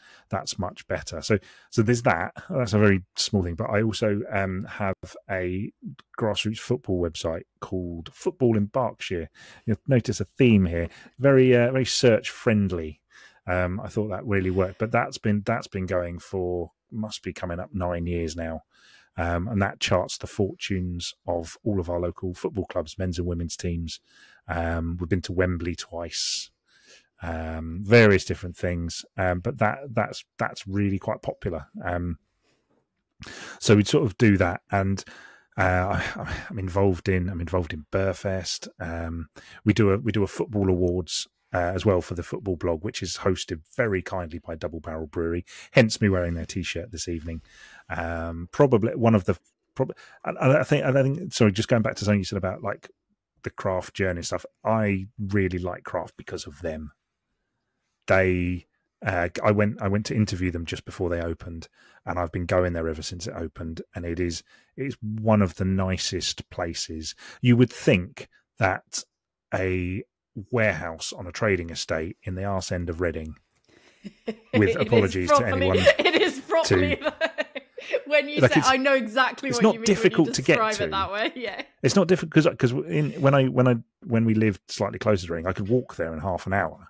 much better. So there's that. That's a very small thing. But I also have a grassroots football website called Football in Berkshire. You'll notice a theme here, very search friendly. I thought that really worked, but that's been going for must be coming up 9 years now. And that charts the fortunes of all of our local football clubs, men's and women's teams. We've been to Wembley twice, various different things, but that's really quite popular. So we sort of do that, and I'm involved in Beerfest. We do a football awards as well for the football blog, which is hosted very kindly by Double Barrel Brewery. Hence me wearing their t-shirt this evening. Probably one of the. I think. Sorry, just going back to something you said about like the craft journey stuff. I really like craft because of them. I went to interview them just before they opened, and I've been going there ever since it opened. And it's one of the nicest places. You would think that a warehouse on a trading estate in the arse end of Reading, with apologies to anyone. It is properly. When you say, I know exactly what you mean. It's not difficult to get to. It that way, yeah. It's not difficult because when we lived slightly closer to Reading, I could walk there in half an hour.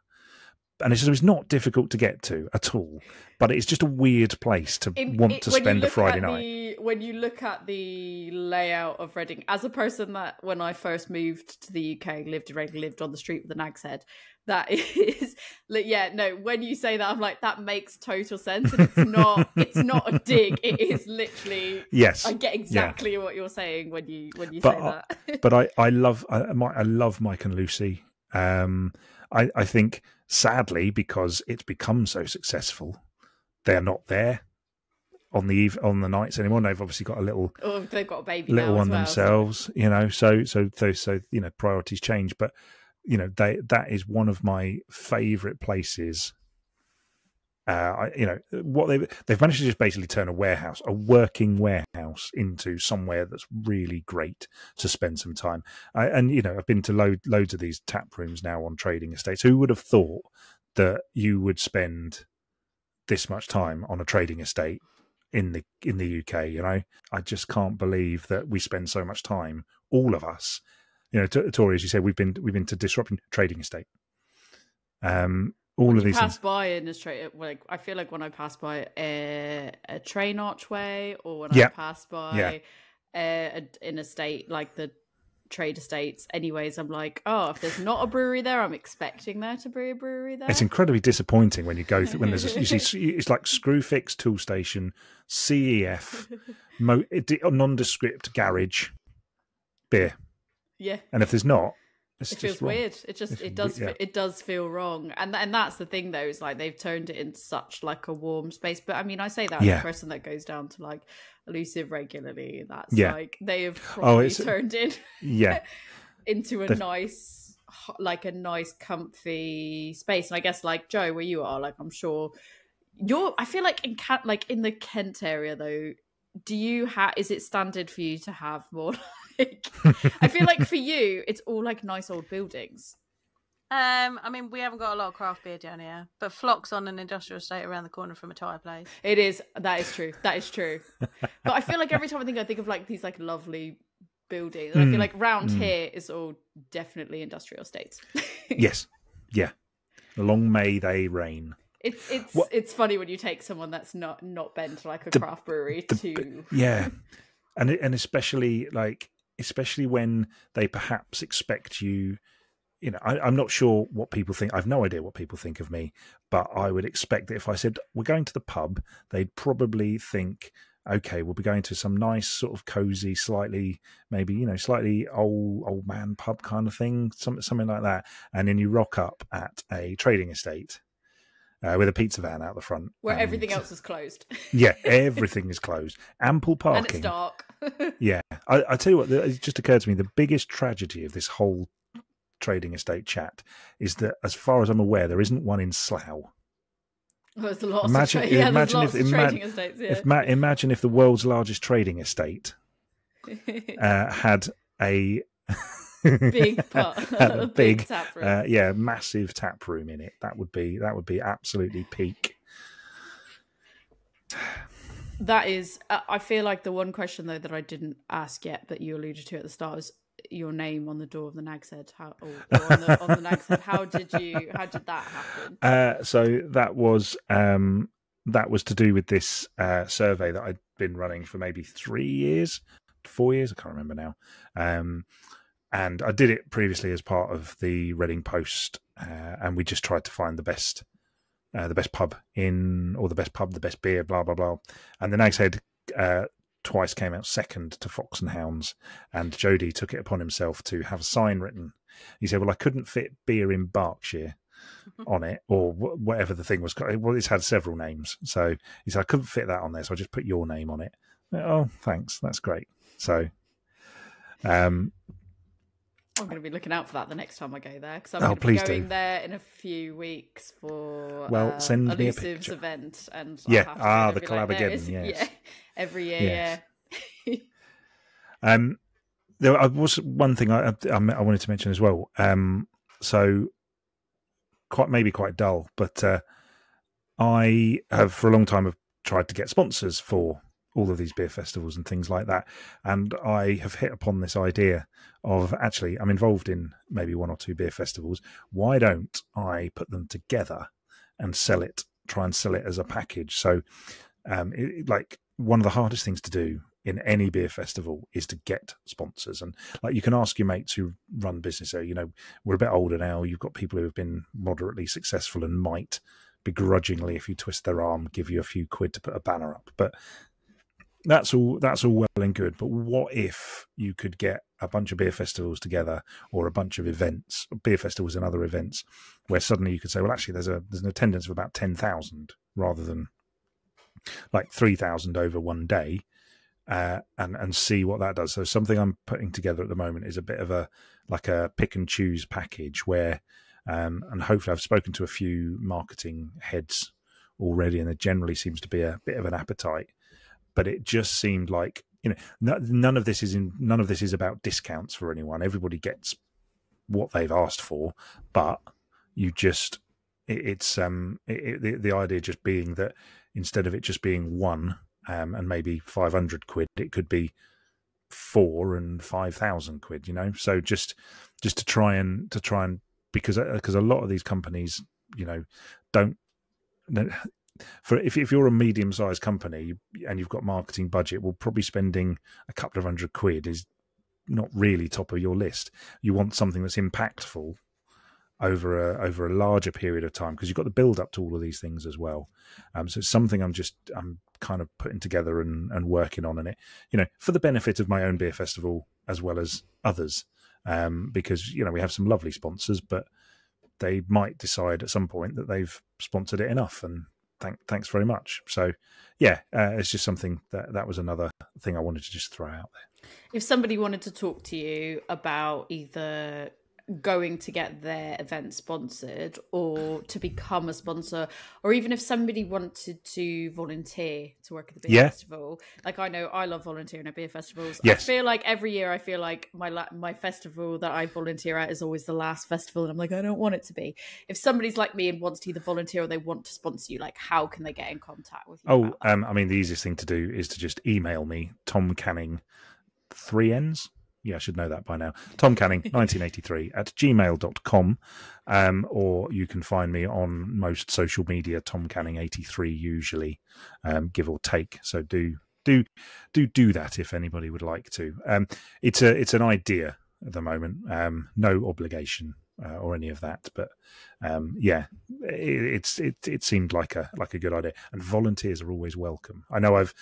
And it's not difficult to get to at all, but it's just a weird place to want to spend a Friday night. When you look at the layout of Reading, as a person that when I first moved to the UK, lived in Reading, lived on the street with the Nags Head, that is, when you say that, I'm like, that makes total sense. And it's not a dig. It is literally, yes, I get exactly what you're saying when you say that. But I love Mike and Lucy. I think, sadly, because it's become so successful, they're not there on the nights anymore. And they've obviously got a little. Oh, they've got a baby little now one as well, themselves. So priorities change. But that is one of my favourite places. What they've managed to just basically turn a working warehouse, into somewhere that's really great to spend some time. I've been to loads of these tap rooms now on trading estates. Who would have thought that you would spend this much time on a trading estate in the UK? I just can't believe that we spend so much time, all of us. Tori, as you said, we've been to Disrupting Trading Estate. All of these pass things. By in a straight, like I feel like when I pass by a train archway, or when I pass by in a state like the trade estates, anyways, I'm like, oh, if there's not a brewery there, I'm expecting there to be a brewery there. It's incredibly disappointing when you go through, when you see it's like Screwfix Tool Station, CEF, nondescript garage, beer. Yeah, and if there's not. It feels weird. It does feel wrong, and that's the thing though. Is like they've turned it into such like a warm space. But I mean, I say that as a person that goes down to like Elusive regularly. That's like they have probably turned it into a nice comfy space. And I guess like Joe, where you are, like I'm sure I feel like in the Kent area though. Is it standard for you to have more? I feel like for you, it's all like nice old buildings. I mean, we haven't got a lot of craft beer down here, but Flock's on an industrial estate around the corner from a tyre place. It is. That is true. But I feel like every time I think of like these like lovely buildings, and I feel like round here is all definitely industrial estates. Yes. Yeah. Long may they reign. It's funny when you take someone that's not been to like a craft brewery to and especially when they perhaps expect you. I'm not sure what people think. I've no idea what people think of me, but I would expect that if I said we're going to the pub, they'd probably think, okay, we'll be going to some nice sort of cozy, slightly old man pub kind of thing, something like that. And then you rock up at a trading estate. With a pizza van out the front. Where everything else is closed. Yeah, everything is closed. Ample parking. And it's dark. Yeah. I tell you what, it just occurred to me, the biggest tragedy of this whole trading estate chat is that, as far as I'm aware, there isn't one in Slough. There's lots of trading estates, yeah. Imagine if the world's largest trading estate had a... big tap room. Massive tap room in it. That would be absolutely peak. That is, I feel like the one question though that I didn't ask yet, but you alluded to at the start, is your name on the door of the Nags Head. Or on the Nags Head. How did that happen? So that was to do with this survey that I'd been running for maybe 4 years. I can't remember now. And I did it previously as part of the Reading Post, and we just tried to find the best pub the best beer, blah blah blah. And the Nags Head twice came out second to Fox and Hounds, and Jody took it upon himself to have a sign written. He said, "Well, I couldn't fit beer in Berkshire on it, or whatever the thing was. Well, it's had several names, so he said I couldn't fit that on there, so I just put your name on it." Oh, thanks, that's great. So, I'm going to be looking out for that the next time I go there, because I'm going to be going there in a few weeks for send me a Elusive's event. And the collab again. Yes. Yeah, every year. Yes. There was one thing I wanted to mention as well. So quite dull, but I have for a long time have tried to get sponsors for all of these beer festivals and things like that. And I have hit upon this idea of, actually, I'm involved in maybe 1 or 2 beer festivals. Why don't I put them together and try and sell it as a package? So like, one of the hardest things to do in any beer festival is to get sponsors. And like, you can ask your mates who run business. So, we're a bit older now. You've got people who have been moderately successful and might begrudgingly, if you twist their arm, give you a few quid to put a banner up. But that's all well and good. But what if you could get a bunch of beer festivals together, or a bunch of events, beer festivals and other events, where suddenly you could say, well, actually, there's an attendance of about 10,000 rather than like 3,000 over one day, and see what that does. So something I'm putting together at the moment is a bit of a pick and choose package where, and hopefully I've spoken to a few marketing heads already, and there generally seems to be a bit of an appetite. But it just seemed like, none of this is about discounts for anyone. Everybody gets what they've asked for, but you just, the idea just being that instead of it just being one, and maybe 500 quid, it could be 4 and 5,000 quid. So just to try and because a lot of these companies, don't. If you're a medium-sized company and you've got marketing budget, well, probably spending a couple of £100 is not really top of your list. You want something that's impactful over a larger period of time, because you've got the build up to all of these things as well. So it's something I'm kind of putting together and working on, and it, for the benefit of my own beer festival as well as others, because we have some lovely sponsors, but they might decide at some point that they've sponsored it enough, and thanks very much. So yeah, it's just something that was another thing I wanted to just throw out there. If somebody wanted to talk to you about either going to get their event sponsored or to become a sponsor, or even if somebody wanted to volunteer to work at the beer festival, like, I know I love volunteering at beer festivals. Yes. I feel like every year my festival that I volunteer at is always the last festival, and I'm like, I don't want it to be. If somebody's like me and wants to either volunteer or they want to sponsor you, like, how can they get in contact with you? I mean, the easiest thing to do is to just email me, Tom Canning, 3 N's. Yeah, I should know that by now. Tom Canning, 1983 at gmail.com. Or you can find me on most social media, Tom Canning 83 usually, give or take. So do that if anybody would like to. It's an idea at the moment. No obligation or any of that, but it seemed like a good idea, and volunteers are always welcome. I know I've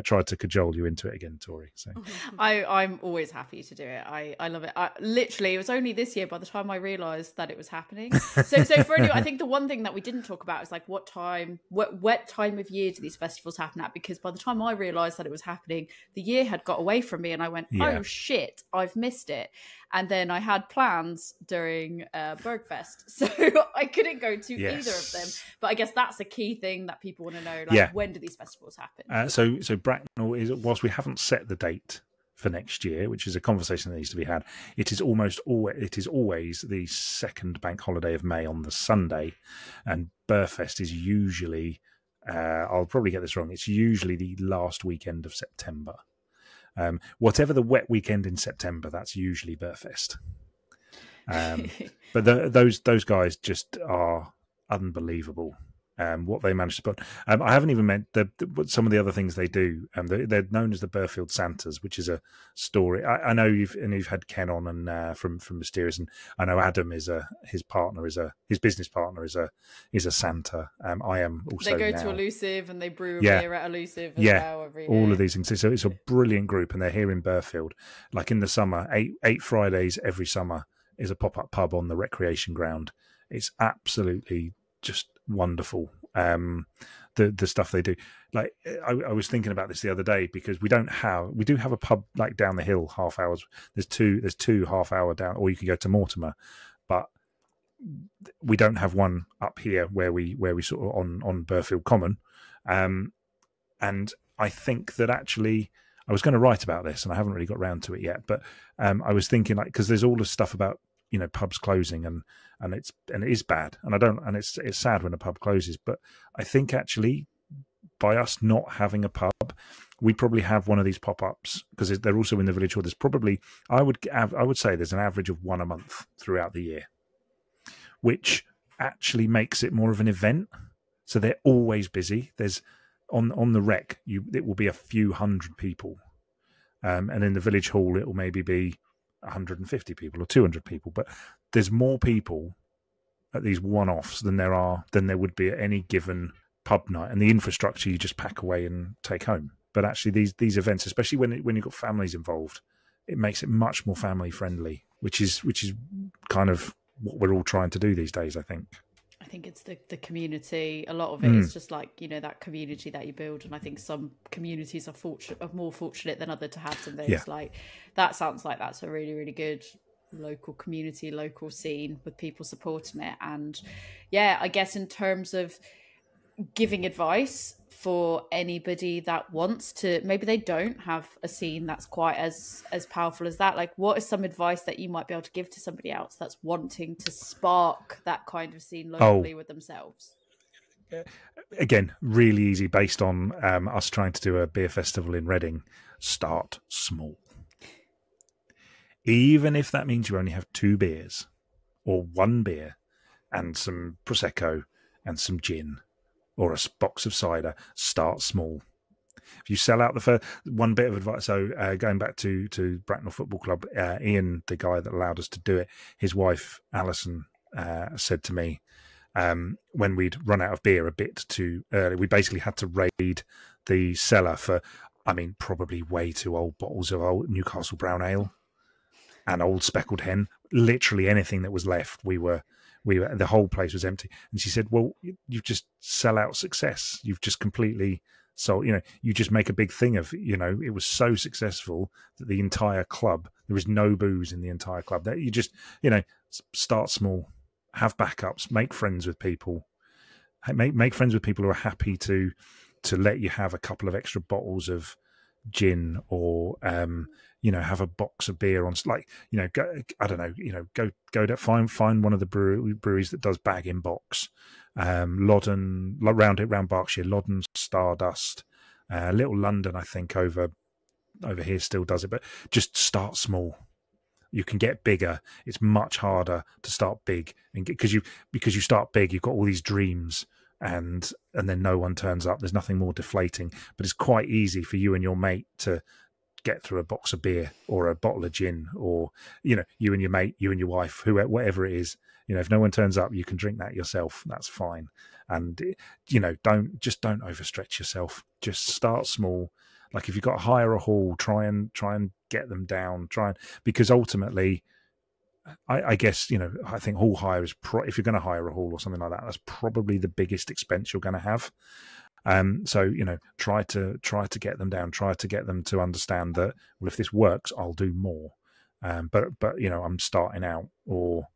tried to cajole you into it again, Tori. So I'm always happy to do it. I love it. Literally, it was only this year by the time I realised that it was happening. So for anyone, I think the one thing that we didn't talk about is like what time of year do these festivals happen at? Because by the time I realised that it was happening, the year had got away from me, and I went, oh shit, I've missed it. And then I had plans during Bergfest, so I couldn't go to either of them. But I guess that's a key thing that people want to know. Like, when do these festivals happen? So Bracknell is, whilst we haven't set the date for next year, which is a conversation that needs to be had, it is always the second bank holiday of May on the Sunday, and Bergfest is usually, I'll probably get this wrong, it's usually the last weekend of September. Whatever the wet weekend in September, that's usually Bergfest. But those guys just are unbelievable. What they managed to put. I haven't even meant some of the other things they do. They're known as the Burfield Santas, which is a story. I know you've had Ken on and from Mysterious, and I know Adam is his business partner is a Santa. I am also. They go to Elusive and they brew a beer at Elusive as well every all day. Of these things. So it's a brilliant group, and they're here in Burfield. Like in the summer, eight Fridays every summer is a pop-up pub on the recreation ground. It's absolutely just wonderful. The stuff they do. Like I was thinking about this the other day, because we do have a pub like down the hill, half hours. There's two half-hour down, or you can go to Mortimer, but we don't have one up here where we sort of on Burfield Common. And I think that actually I was going to write about this, and I haven't really got round to it yet. But I was thinking, like, because there's all this stuff about pubs closing, and it is bad, and it's sad when a pub closes. But I think actually by us not having a pub, we probably have one of these pop-ups because they're also in the village hall. There's probably, I would say there's an average of one a month throughout the year, which actually makes it more of an event. So they're always busy. There's on the rec, it will be a few hundred people, and in the village hall it will maybe be 150 people or 200 people. But there's more people at these one-offs than there would be at any given pub night, and the infrastructure you just pack away and take home. But actually, these events, especially when you've got families involved, it makes it much more family friendly, which is kind of what we're all trying to do these days, I think. I think it's the community. A lot of it is just like, that community that you build. And I think some communities are more fortunate than others to have some things. Yeah. Like that sounds like that's a really, really good local community, local scene with people supporting it. And yeah, I guess in terms of giving advice for anybody that wants to, maybe they don't have a scene that's quite as powerful as that, like what is some advice that you might be able to give to somebody else that's wanting to spark that kind of scene locally with themselves? Again, really easy, based on us trying to do a beer festival in Reading. Start small. Even if that means you only have 2 beers or 1 beer and some Prosecco and some gin or a box of cider, start small. If you sell out the first, one bit of advice, so going back to Bracknell Football Club, Ian, the guy that allowed us to do it, his wife, Alison, said to me, when we'd run out of beer a bit too early, we basically had to raid the cellar for, probably way too old bottles of old Newcastle Brown Ale and old Speckled Hen. Literally anything that was left, the whole place was empty. And she said, well, you just sell out success. You've just completely sold, you just make a big thing of, it was so successful that the entire club, there was no booze in the entire club. That you just, start small, have backups, make friends with people, make friends with people who are happy to let you have a couple of extra bottles of gin or, have a box of beer on, go to find one of the breweries that does bag in box. Loddon, round Berkshire, Loddon, Stardust, Little London, I think over here still does it, but just start small. You can get bigger. It's much harder to start big, and because you start big, you've got all these dreams, and then no one turns up. There's nothing more deflating. But it's quite easy for you and your mate to get through a box of beer or a bottle of gin, or you and your mate, you and your wife, whatever it is. If no one turns up, you can drink that yourself. That's fine. And don't overstretch yourself. Just start small. Like if you've got to hire a hall, try and get them down. Because ultimately, I guess I think hall hire is if you're going to hire a hall or something like that, that's probably the biggest expense you're going to have. So try to get them down. Try to get them to understand that, well, if this works, I'll do more. But I'm starting out, or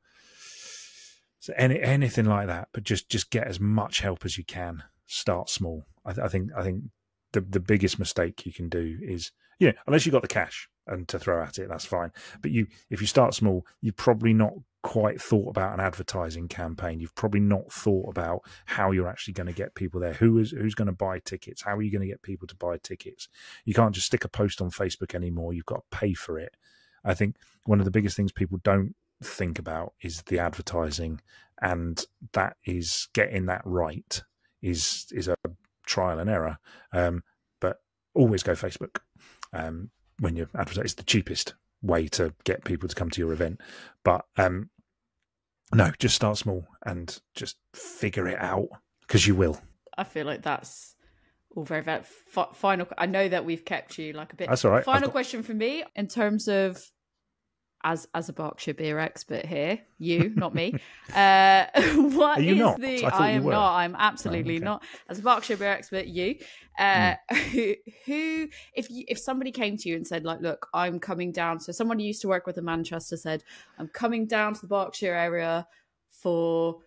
so anything like that. But just get as much help as you can. Start small. I think the biggest mistake you can do is, unless you've got the cash and to throw at it, that's fine. But if you start small, you've probably not quite thought about an advertising campaign. You've probably not thought about how you're actually going to get people there. Who's going to buy tickets? How are you going to get people to buy tickets? You can't just stick a post on Facebook anymore. You've got to pay for it. I think one of the biggest things people don't think about is the advertising, and that is getting that right is a trial and error. But always go Facebook. When you're advertising, it's the cheapest way to get people to come to your event. But no, just start small and just figure it out, because you will. I feel like that's all very, very final. I know that we've kept you like a bit. That's all right. Final question for me, in terms of as a Berkshire beer expert here, you, not me. What Are you is not? the? I am not. I'm absolutely not. As a Berkshire beer expert, you. Who, if somebody came to you and said, like, look, I'm coming down. So someone who used to work with in Manchester said, I'm coming down to the Berkshire area for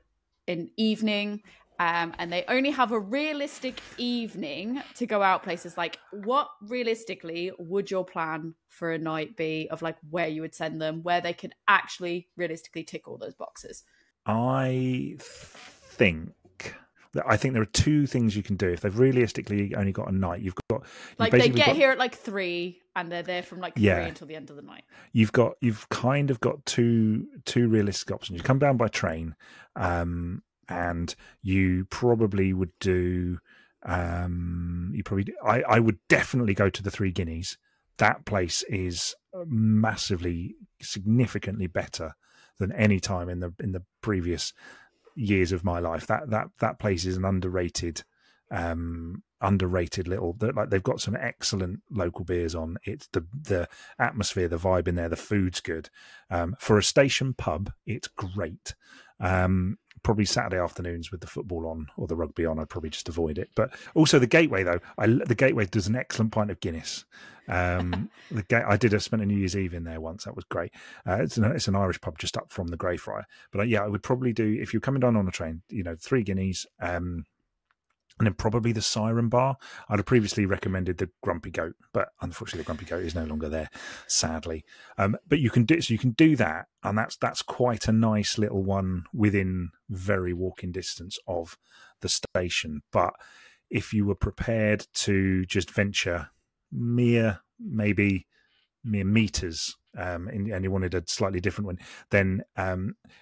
an evening. And they only have a realistic evening to go out places. Like, what realistically would your plan for a night be, of like where you would send them, where they can actually realistically tick all those boxes? I think I think there are two things you can do if they've realistically only got a night. You've like they get here at like 3 and they're there from like 3 until the end of the night. You've kind of got two realistic options. You come down by train, and you probably would do. I would definitely go to the Three Guineas. That place is massively, significantly better than any time in the previous years of my life. That place is an underrated little, like they've got some excellent local beers on. It's the atmosphere, the vibe in there, the food's good. For a station pub, it's great. Probably Saturday afternoons with the football on or the rugby on, I'd probably just avoid it. But also the Gateway, though, the Gateway does an excellent pint of Guinness. I spent a New Year's Eve in there once. That was great. It's an Irish pub just up from the Greyfriar. But I would probably do, if you're coming down on a train, 3 Guineas, and then probably the Siren Bar. I'd have previously recommended the Grumpy Goat, but unfortunately the Grumpy Goat is no longer there, sadly. But you can do that, and that's quite a nice little one within very walking distance of the station. But if you were prepared to just venture mere meters, and you wanted a slightly different one, then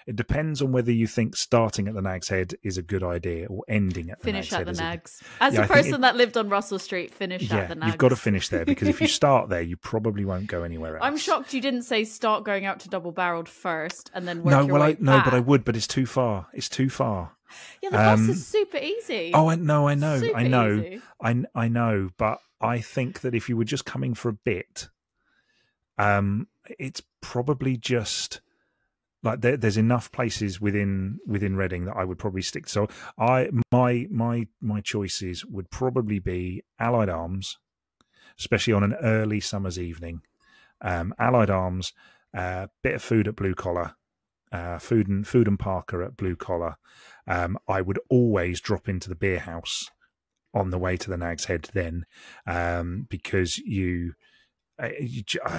it depends on whether you think starting at the Nags Head is a good idea or ending at the Nags Head. Finish at the Nags. As a person that lived on Russell Street, finish at the Nags. You've got to finish there, because if you start there, you probably won't go anywhere else. I'm shocked you didn't say start going out to Double Barreled first and then work your way back. No, but I would, but it's too far. Yeah, the bus is super easy. Oh, I know. Easy. I know, but I think that if you were just coming for a bit, it's probably just like there's enough places within Reading that I would probably stick to. So my choices would probably be Allied Arms, especially on an early summer's evening. Allied Arms, bit of food at Blue Collar, food and Parker at Blue Collar. I would always drop into the beer house on the way to the Nags Head then, because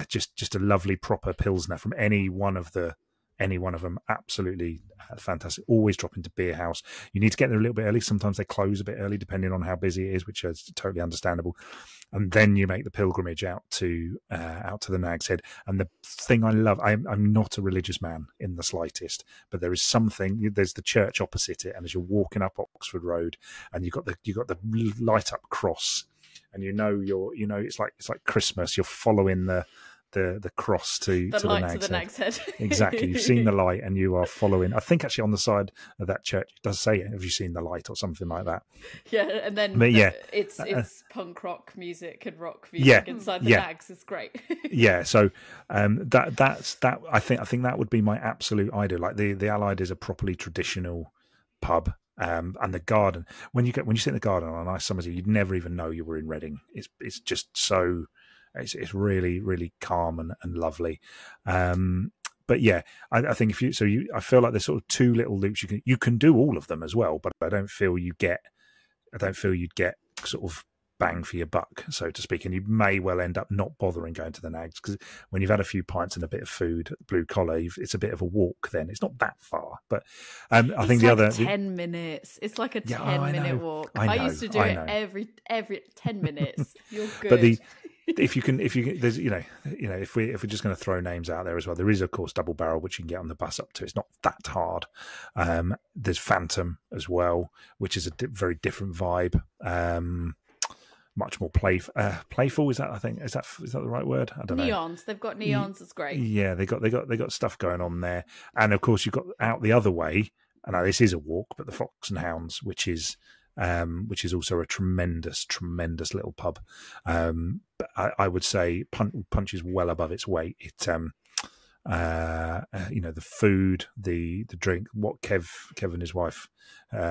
just a lovely proper Pilsner from any one of them, absolutely fantastic. Always drop into beer house. You need to get there a little bit early. Sometimes they close a bit early depending on how busy it is, which is totally understandable. And then you make the pilgrimage out to the Nags Head. And the thing I love, I'm not a religious man in the slightest, but there is something. There's the church opposite it, and as you're walking up Oxford Road, and you got the light up cross, and it's like Christmas. You're following the cross to the Nags Head. Exactly. You've seen the light and you are following. I think actually on the side of that church it does say, have you seen the light, or something like that. Yeah, and then it's punk rock music and rock music inside the Nags. It's great. Yeah, so that's I think that would be my absolute ideal. Like the Allied is a properly traditional pub. And the garden, when you sit in the garden on a nice summer's day, you'd never even know you were in Reading. It's just so it's really, really calm and lovely. But yeah, I think I feel like there's sort of two little loops you can do all of them as well, but I don't feel you'd get sort of bang for your buck, so to speak, and you may well end up not bothering going to the Nags, because when you've had a few pints and a bit of food at Blue Collar, it's a bit of a walk. Then it's not that far, but I think the other 10 minutes. It's like a 10-minute walk. I used to do it every 10 minutes. You're good. But if you can, there's if we're just going to throw names out there as well, there is of course Double Barrel, which you can get on the bus up to. It's not that hard. There's Phantom as well, which is a very different vibe. Much more playful. Is that the right word? I don't know. Neons. They've got neons. It's great. Yeah, they got stuff going on there, and of course you've got out the other way. I know this is a walk, but the Fox and Hounds, which is also a tremendous little pub. But I would say Punch is well above its weight. It the food, the drink, what Kev and his wife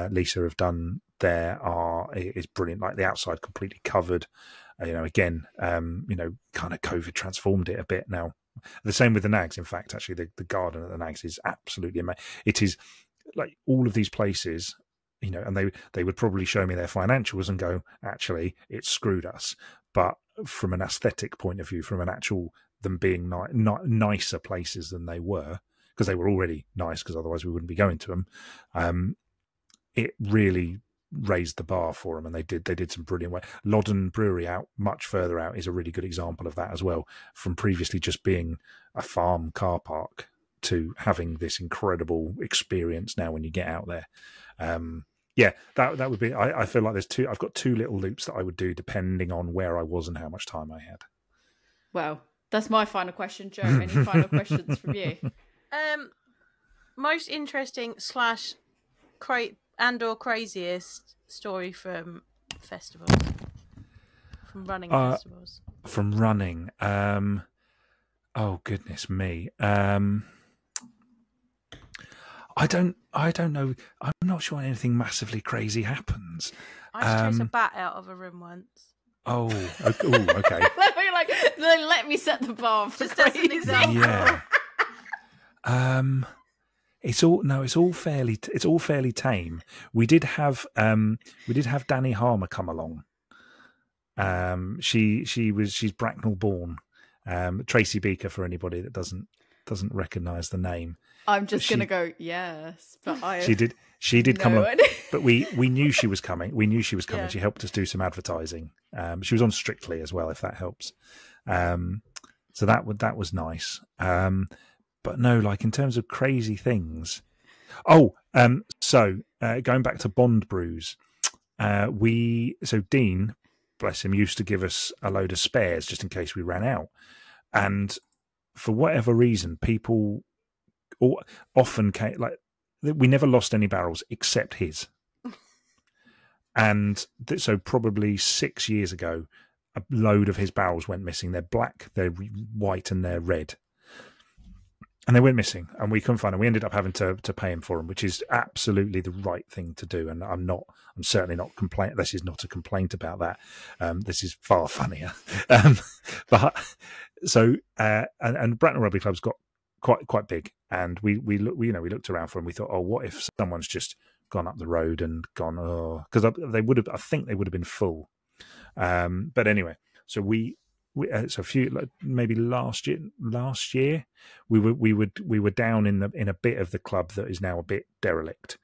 Lisa have done there is brilliant. Like the outside completely covered, again, kind of COVID transformed it a bit now. The same with the Nags. In fact, actually, the garden at the Nags is absolutely amazing. It is like all of these places, and they would probably show me their financials and go, actually, it screwed us. But from an aesthetic point of view, from an actual them being nicer places than they were, because they were already nice, because otherwise we wouldn't be going to them. It really raised the bar for them, and they did some brilliant work. Loddon Brewery out much further out is a really good example of that as well, from previously just being a farm car park to having this incredible experience now when you get out there. Yeah, that would be. I feel like I've got two little loops that I would do depending on where I was and how much time I had. Well, that's my final question, Joe. Any final questions from you? Most interesting / or craziest story from festivals, from running festivals. From running, oh goodness me. I don't know. I'm not sure anything massively crazy happens. I just chased a bat out of a room once. Oh, okay. Let me set the bar for crazy. Yeah. It's all fairly tame. We did have Danny Harmer come along. She's Bracknell born. Tracy Beaker, for anybody that doesn't recognise the name. I'm just gonna go yes, but she did come on, idea. but we knew she was coming. We knew she was coming. Yeah. She helped us do some advertising. She was on Strictly as well, if that helps. So that was nice. But no, like in terms of crazy things. So going back to Bond brews, Dean, bless him, used to give us a load of spares just in case we ran out, and for whatever reason, people often came, like, we never lost any barrels except his. And so probably 6 years ago, a load of his barrels went missing. They're black, they're white, and they're red. And they went missing, and we couldn't find them. We ended up having to pay him for them, which is absolutely the right thing to do. And I'm certainly not complaining. This is not a complaint about that. This is far funnier. But so and Bracknell Rugby Club's got quite big, and we looked around for them. We thought, oh, what if someone's just gone up the road and gone? Oh, because I think they would have been full. But anyway, so so a few, maybe last year we were down in a bit of the club that is now a bit derelict,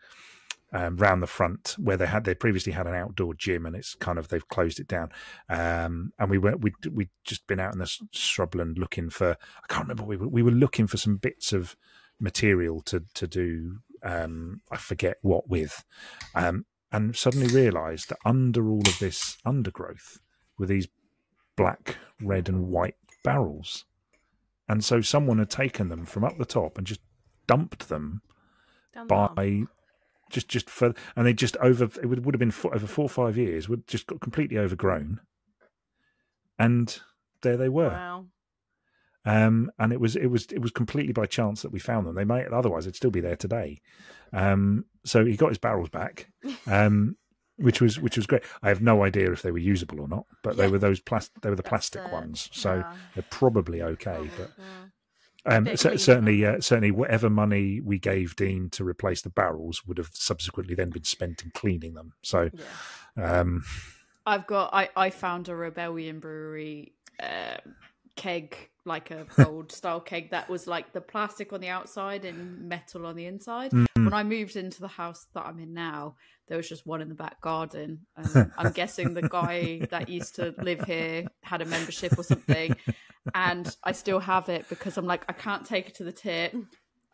round the front, where they previously had an outdoor gym, and it's kind of, they've closed it down. And we'd just been out in the shrubland looking for, I can't remember, we were looking for some bits of material to do, I forget what with, and suddenly realised that under all of this undergrowth were these black, red and white barrels. And so someone had taken them from up the top and just dumped them just for, and they just it would have been over 4 or 5 years, would just got completely overgrown. And there they were. Wow. And it was completely by chance that we found them. They might, otherwise they'd still be there today. So he got his barrels back. Which was great. I have no idea if they were usable or not, but they were the plastic ones, so they're probably okay. But certainly whatever money we gave Dean to replace the barrels would have subsequently then been spent in cleaning them. So, I found a Rebellion Brewery keg, like a old style keg that was like the plastic on the outside and metal on the inside. When I moved into the house that I'm in now, there was just one in the back garden. I'm guessing the guy that used to live here had a membership or something, and I still have it because I'm like, I can't take it to the tip,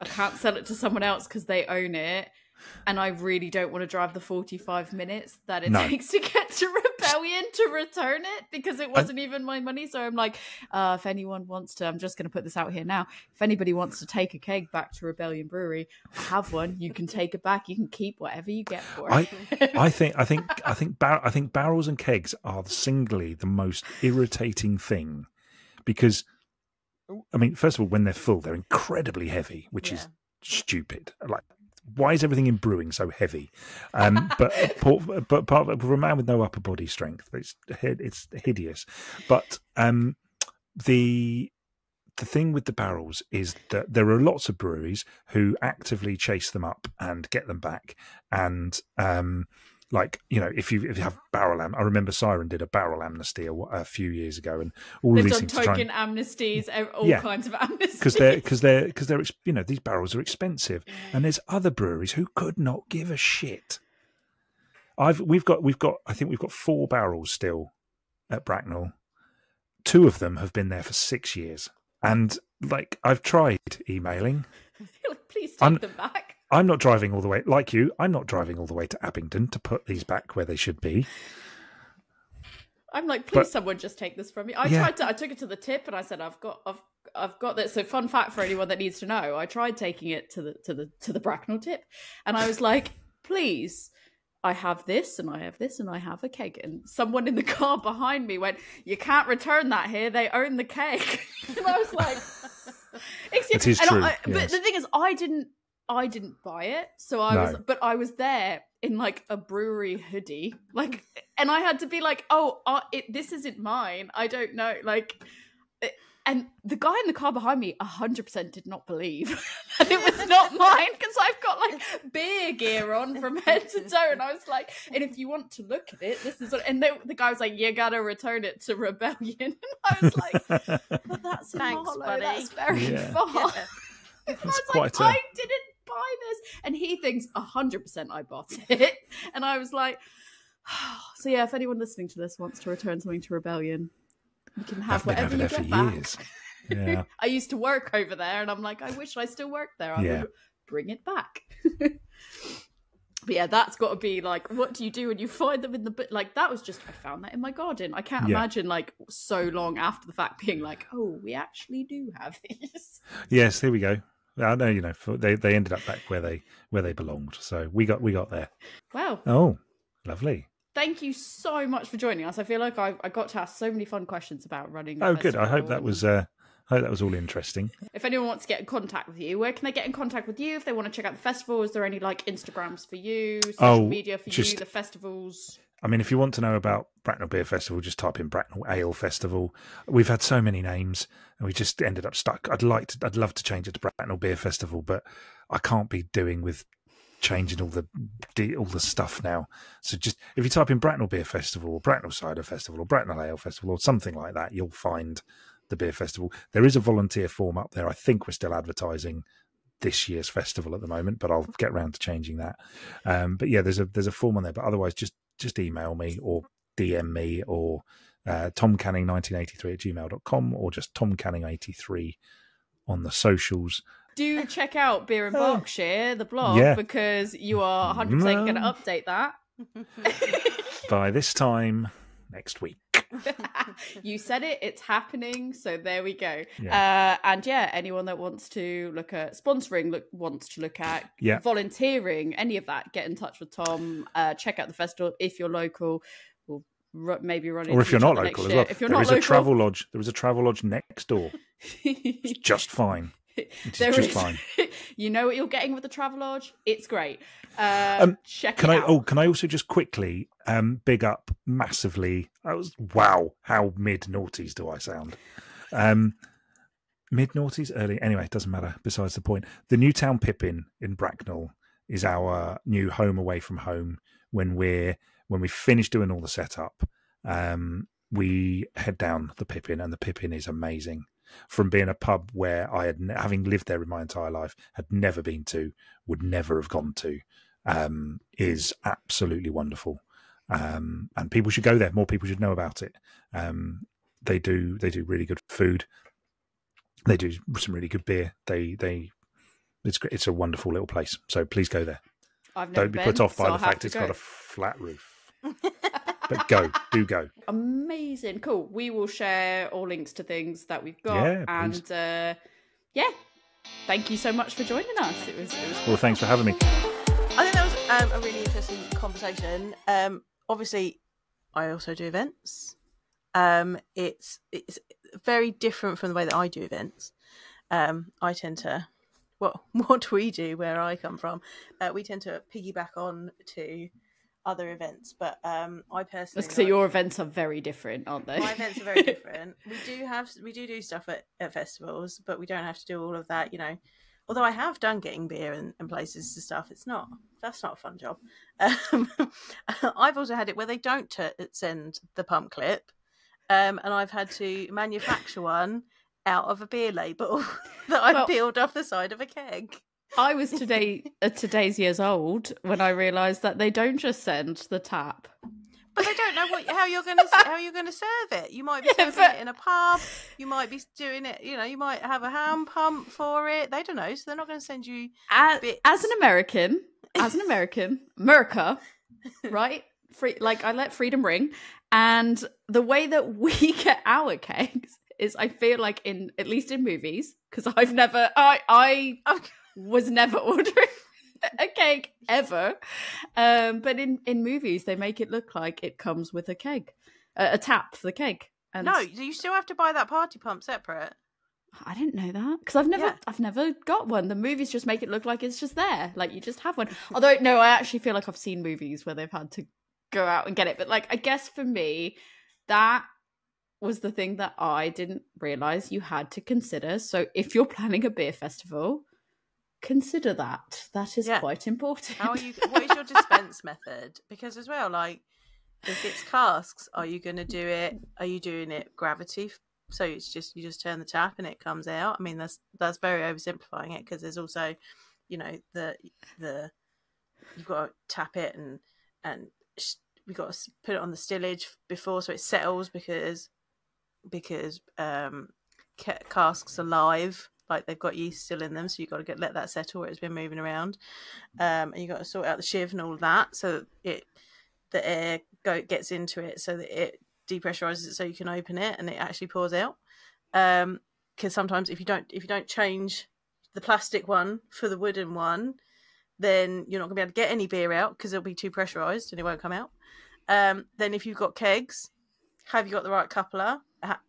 I can't sell it to someone else because they own it, and I really don't want to drive the 45 minutes that it takes to get to Rebellion to return it, because it wasn't even my money. So I'm like, if anyone wants to, I'm just going to put this out here now, if anybody wants to take a keg back to Rebellion Brewery, I have one, you can take it back, you can keep whatever you get for it. I think barrels and kegs are singly the most irritating thing, because I mean, first of all, when they're full, they're incredibly heavy, which is stupid. Like, why is everything in brewing so heavy? But part of for a man with no upper body strength, it's hideous. But the thing with the barrels is that there are lots of breweries who actively chase them up and get them back. And like, you know, if you have barrel I remember Siren did a barrel amnesty a few years ago, and all they've these done things token amnesties, all kinds of amnesties, because they're you know, these barrels are expensive, and there's other breweries who could not give a shit. we've got I think we've got 4 barrels still at Bracknell. 2 of them have been there for 6 years, and like I've tried emailing. Please take them back. I'm not driving all the way, like you. I'm not driving all the way to Abingdon to put these back where they should be. I'm like, please, someone just take this from me. I took it to the tip, and I said, I've got this. So, fun fact for anyone that needs to know: I tried taking it to the Bracknell tip, and I was like, please, I have this, and I have this, and I have a keg. And someone in the car behind me went, "You can't return that here. They own the keg." And I was like, "It is true." Yes. But the thing is, I didn't buy it, so I was there in like a brewery hoodie, like, and I had to be like, this isn't mine. I don't know, like, and the guy in the car behind me 100% did not believe that it was not mine, because I've got like beer gear on from head to toe, and I was like, and if you want to look at it, this is what, and the guy was like, you gotta return it to Rebellion, and I was like, but that's in Marlow, buddy. That's very far. Yeah. I was like, I didn't buy this, and he thinks 100% I bought it, and I was like, so yeah, if anyone listening to this wants to return something to Rebellion, you can have whatever you get back. Years. Yeah. I used to work over there, and I'm like, I wish I still worked there. I would bring it back. But yeah, that's got to be like, what do you do when you find them in the like? That was just, I found that in my garden. I can't imagine like so long after the fact being like, oh, we actually do have these. Yes, there we go. I know, you know, they ended up back where they belonged. So we got there. Wow. Oh, lovely. Thank you so much for joining us. I feel like I got to ask so many fun questions about running. Oh, good. I hope that was all interesting. If anyone wants to get in contact with you, where can they get in contact with you if they want to check out the festival? Is there any like Instagrams for you, social media for you, the festivals? I mean, if you want to know about Bracknell Beer Festival, just type in Bracknell Ale Festival. We've had so many names, and we just ended up stuck. I'd love to change it to Bracknell Beer Festival, but I can't be doing with changing all the stuff now. So just if you type in Bracknell Beer Festival, or Bracknell Cider Festival, or Bracknell Ale Festival, or something like that, you'll find the beer festival. There is a volunteer form up there. I think we're still advertising this year's festival at the moment, but I'll get around to changing that. But yeah, there's a form on there. But otherwise, just email me or DM me, or tomcanning1983@gmail.com, or just tomcanning83 on the socials. Do check out Beer in Berkshire, the blog, because you are 100% going to update that by this time next week. You said it, it's happening, so there we go. And anyone that wants to look at sponsoring, wants to look at volunteering, any of that, get in touch with Tom. Check out the festival if you're local. We'll maybe run into, or if you're not local as well. If you're there not is local, there is a travel lodge next door. It's just fine. It's just fine. You know what you're getting with the Travelodge. It's great. Check it out. Can I also just quickly big up massively? Wow, how mid-noughties do I sound? Mid-noughties, early. Anyway, it doesn't matter. Besides the point, the Newtown Pippin in Bracknell is our new home away from home. When we finish doing all the setup, we head down the Pippin, and the Pippin is amazing. From being a pub where I had, having lived there in my entire life, had never been to, would never have gone to, is absolutely wonderful. And people should go there. More people should know about it. They do really good food. They do some really good beer. It's great. It's a wonderful little place. So please go there. Don't be put off by the fact it's got a flat roof. But do go. Amazing. Cool. We will share all links to things that we've got. And thank you so much for joining us. It was well, thanks for having me. I think that was a really interesting conversation. Obviously, I also do events. It's very different from the way that I do events. I tend to, what we do where I come from, we tend to piggyback on to other events, but I personally, so your events are very different, aren't they? My events are very different. We do stuff at festivals, but we don't have to do all of that, you know. Although I have done getting beer and places and stuff, that's not a fun job. I've also had it where they don't send the pump clip, and I've had to manufacture one out of a beer label that I peeled off the side of a keg. I was today's years old when I realised that they don't just send the tap. But they don't know how you're going to serve it. You might be serving it in a pub. You might be doing it. You might have a hand pump for it. They don't know, so they're not going to send you bits. As an American, America, right? I let freedom ring, and the way that we get our kegs is, I feel like at least in movies, because I was never ordering a cake ever, but in movies they make it look like it comes with a keg, a tap for the keg. And no, you still have to buy that party pump separate. I didn't know that, because I've never got one. The movies just make it look like it's just there, like you just have one. Although no, I actually feel like I've seen movies where they've had to go out and get it. But like, I guess for me, that was the thing that I didn't realize you had to consider. So if you're planning a beer festival, consider that. That is quite important. What is your dispense method? Because as well, like, if it's casks, are you going to do it? Are you doing it gravity? So you just turn the tap and it comes out. I mean, that's very oversimplifying it, because there's also, the you've got to tap it and we've got to put it on the stillage before so it settles, because casks are live. Like, they've got yeast still in them, so you've got to let that settle where it's been moving around, and you've got to sort out the shiv and all of that, so the air gets into it, so that it depressurizes it, so you can open it and it actually pours out. Because sometimes if you don't change the plastic one for the wooden one, then you're not going to be able to get any beer out, because it'll be too pressurized and it won't come out. Then if you've got kegs, have you got the right coupler?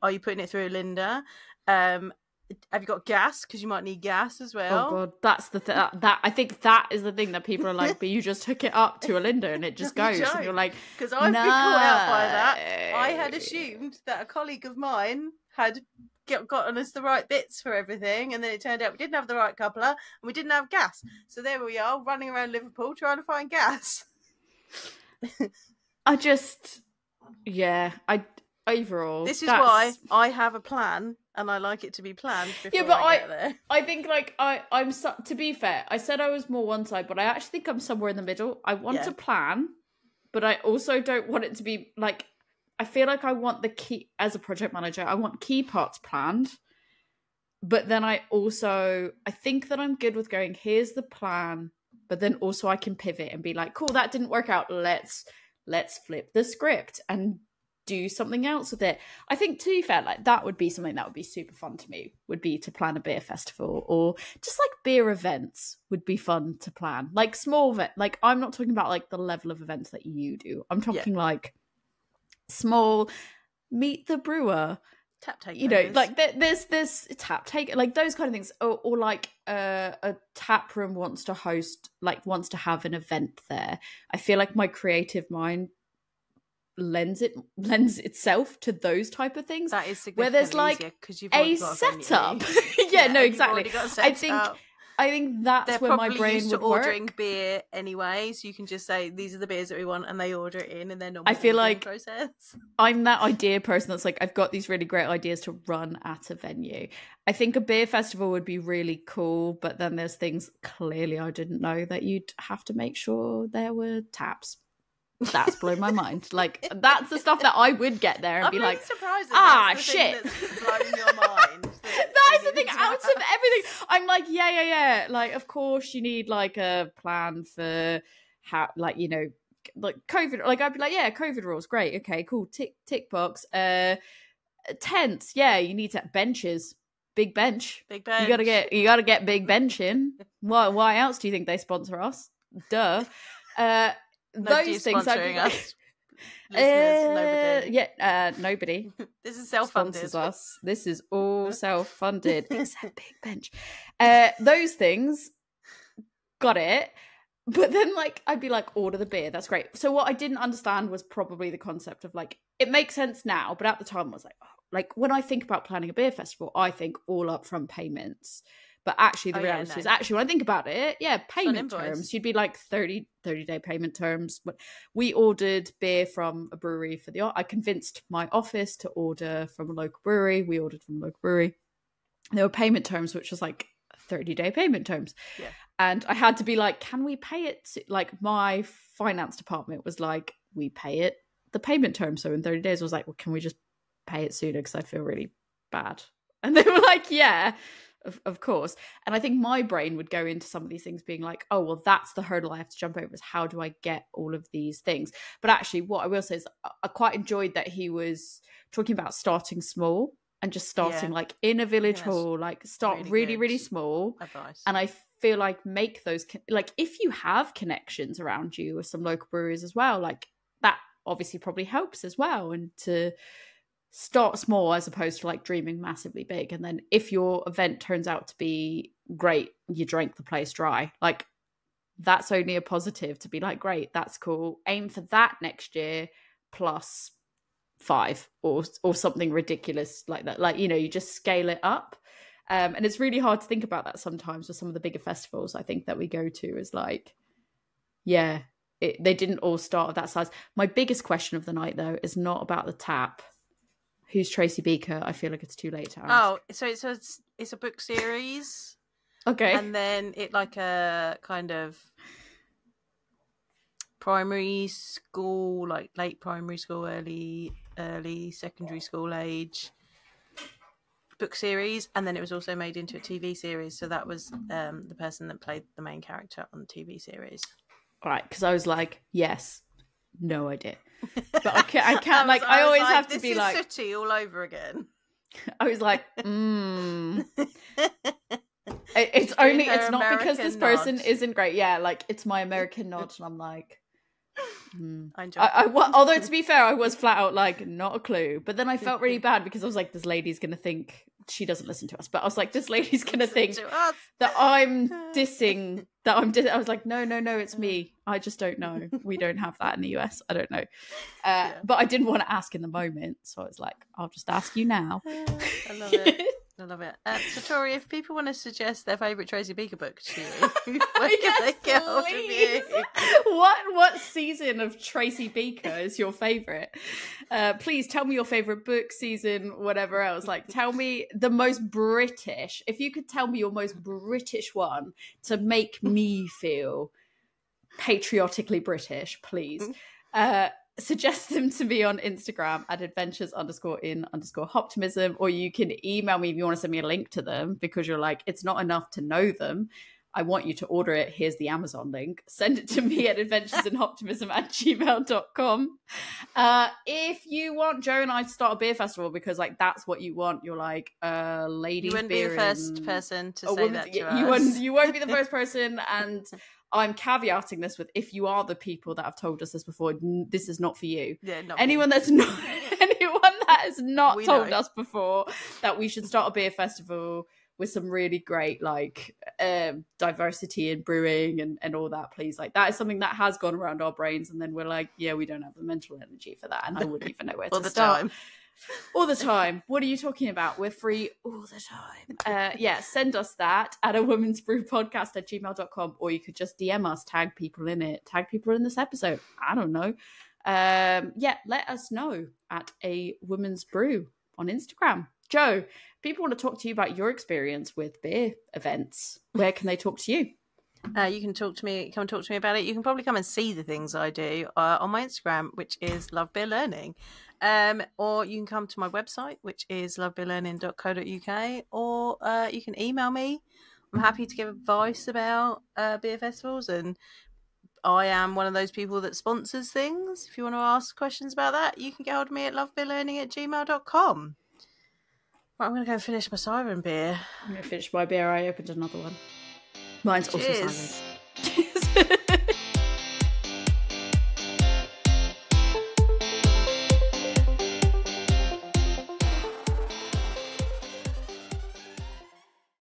Are you putting it through a Linda? Have you got gas? Because you might need gas as well. Oh god, that's the that I think that is the thing that people are like, but you just hook it up to a Linda and it just goes, and you're like, because I've been caught out by that. I had assumed that a colleague of mine had gotten us the right bits for everything, and then it turned out we didn't have the right coupler and we didn't have gas. So there we are, running around Liverpool trying to find gas. Overall, this is why I have a plan, and I like it to be planned before I get there. I think, like, I'm to be fair, I said I was more one side, but I actually think I'm somewhere in the middle. I want to plan, but I also don't want it to be like, I feel like I want the key, as a project manager, I want key parts planned, but then I think that I'm good with going, here's the plan, but then also I can pivot and be like, cool, that didn't work out, let's flip the script and do something else with it. I think, to be fair, like, that would be something that would be super fun to me, would be to plan a beer festival, or just like beer events would be fun to plan, like small event. Like, I'm not talking about like the level of events that you do, I'm talking like small, meet the brewer, tap take, like there's tap take, like those kind of things, or like a tap room wants to have an event there. I feel like my creative mind lends itself to those type of things. That is significantly where there's like easier, because you've already got a setup. No, exactly. I think that's they're where my brain used would to ordering work. beer anyway, so you can just say these are the beers that we want, and they order it in, and then I feel like process. I'm that idea person that's like, I've got these really great ideas to run at a venue. I think a beer festival would be really cool, but then there's things clearly I didn't know, that you'd have to make sure there were taps. That's blown my mind. Like, that's the stuff that I would get there and be really like, shit. That's blowing your mind. That is the thing, out of everything. I'm like, yeah. Like, of course you need like a plan for how, like, like COVID. Like, I'd be like, yeah, COVID rules, great, okay, cool, tick box. Tents, yeah, you need to benches. Big bench. You gotta get big bench in. Why else do you think they sponsor us? Duh. Those things sponsoring us. Listeners, nobody. Nobody. This is self-funded. Sponsors us. This is all self-funded, except Big Bench. Those things, got it. But then, like, I'd be like, order the beer. That's great. So what I didn't understand was probably the concept of, like, it makes sense now, but at the time I was like, oh, like, when I think about planning a beer festival, I think all upfront payments. But actually, the reality is, actually, when I think about it, payment terms, you'd be like 30-day payment terms. But we ordered beer from a brewery I convinced my office to order from a local brewery. We ordered from a local brewery. There were payment terms, which was like 30-day payment terms. Yeah. And I had to be like, can we pay it? Like, my finance department was like, we pay it the payment term. So in 30 days, I was like, well, can we just pay it sooner? Because I feel really bad. And they were like, yeah, of course. And I think my brain would go into some of these things being like, oh, well, that's the hurdle I have to jump over, is how do I get all of these things? But actually, what I will say is I quite enjoyed that he was talking about starting small and just starting like in a village hall, like start really small advice. And I feel like make those, like if you have connections around you with some local breweries as well, like that obviously probably helps as well. And to start small as opposed to like dreaming massively big. And then if your event turns out to be great, you drank the place dry, like that's only a positive to be like, great, that's cool, aim for that next year plus 5 or something ridiculous like that. Like, you know, you just scale it up. And it's really hard to think about that sometimes with some of the bigger festivals I think that we go to, is like, yeah, they didn't all start at that size. My biggest question of the night though is not about the tap. Who's Tracy Beaker? I feel like it's too late to ask. Oh, so it's a book series. Okay. And then it like a kind of primary school, like late primary school, early secondary school age book series. And then it was also made into a TV series. So that was the person that played the main character on the TV series. All right, because I was like, yes, no idea. But I can't like, I always have to be like, this is Sooty all over again. I was like, it's only, it's not American because this person nod. isn't great. Yeah, like it's my American nod, and I'm like, I enjoyed it. although to be fair, I was flat out like, not a clue. But then I felt really bad because I was like, this lady's gonna think she doesn't listen to us. But I was like, this lady's gonna think that I'm dissing. I was like, no, it's me. I just don't know. We don't have that in the US. I don't know. But I didn't want to ask in the moment, so I was like, I'll just ask you now. I love it. I love it. So, Tori, if people want to suggest their favourite Tracy Beaker book to you, where can they get hold of you? What season of Tracy Beaker is your favourite? Please tell me your favourite book, season, whatever else. Like, tell me the most British. If you could tell me your most British one to make me feel patriotically British, please. Suggest them to me on Instagram at adventures_in_optimism, or you can email me if you want to send me a link to them because you're like, it's not enough to know them. I want you to order it. Here's the Amazon link. Send it to me at adventuresinoptimism@gmail.com. If you want Joe and I to start a beer festival because like that's what you want, you're like, ladies, you wouldn't beer be the first person to say woman, that to you us. You won't be the first person, and I'm caveating this with, if you are the people that have told us this before, this is not for you. Yeah, not anyone me. that's not anyone that has not We told know. us before that we should start a beer festival with some really great like diversity in brewing and all that, please. Like that is something that has gone around our brains, and then we're like, yeah, we don't have the mental energy for that, and I wouldn't even know where to start. All the time. What are you talking about? We're free all the time. Send us that at awomensbrewpodcast@gmail.com, or you could just DM us, tag people in it, tag people in this episode. I don't know. Let us know at A Woman's Brew on Instagram. Joe, people want to talk to you about your experience with beer events. Where can they talk to you? You can come talk to me about it. You can probably come and see the things I do on my Instagram, which is Love Beer Learning. Or you can come to my website, which is lovebeerlearning.co.uk, or you can email me. I'm happy to give advice about beer festivals, and I am one of those people that sponsors things. If you want to ask questions about that, you can get hold of me at lovebeerlearning@gmail.com. Right, I'm going to go finish my siren beer. I'm going to finish my beer. I opened another one. Mine's Cheers. also silent.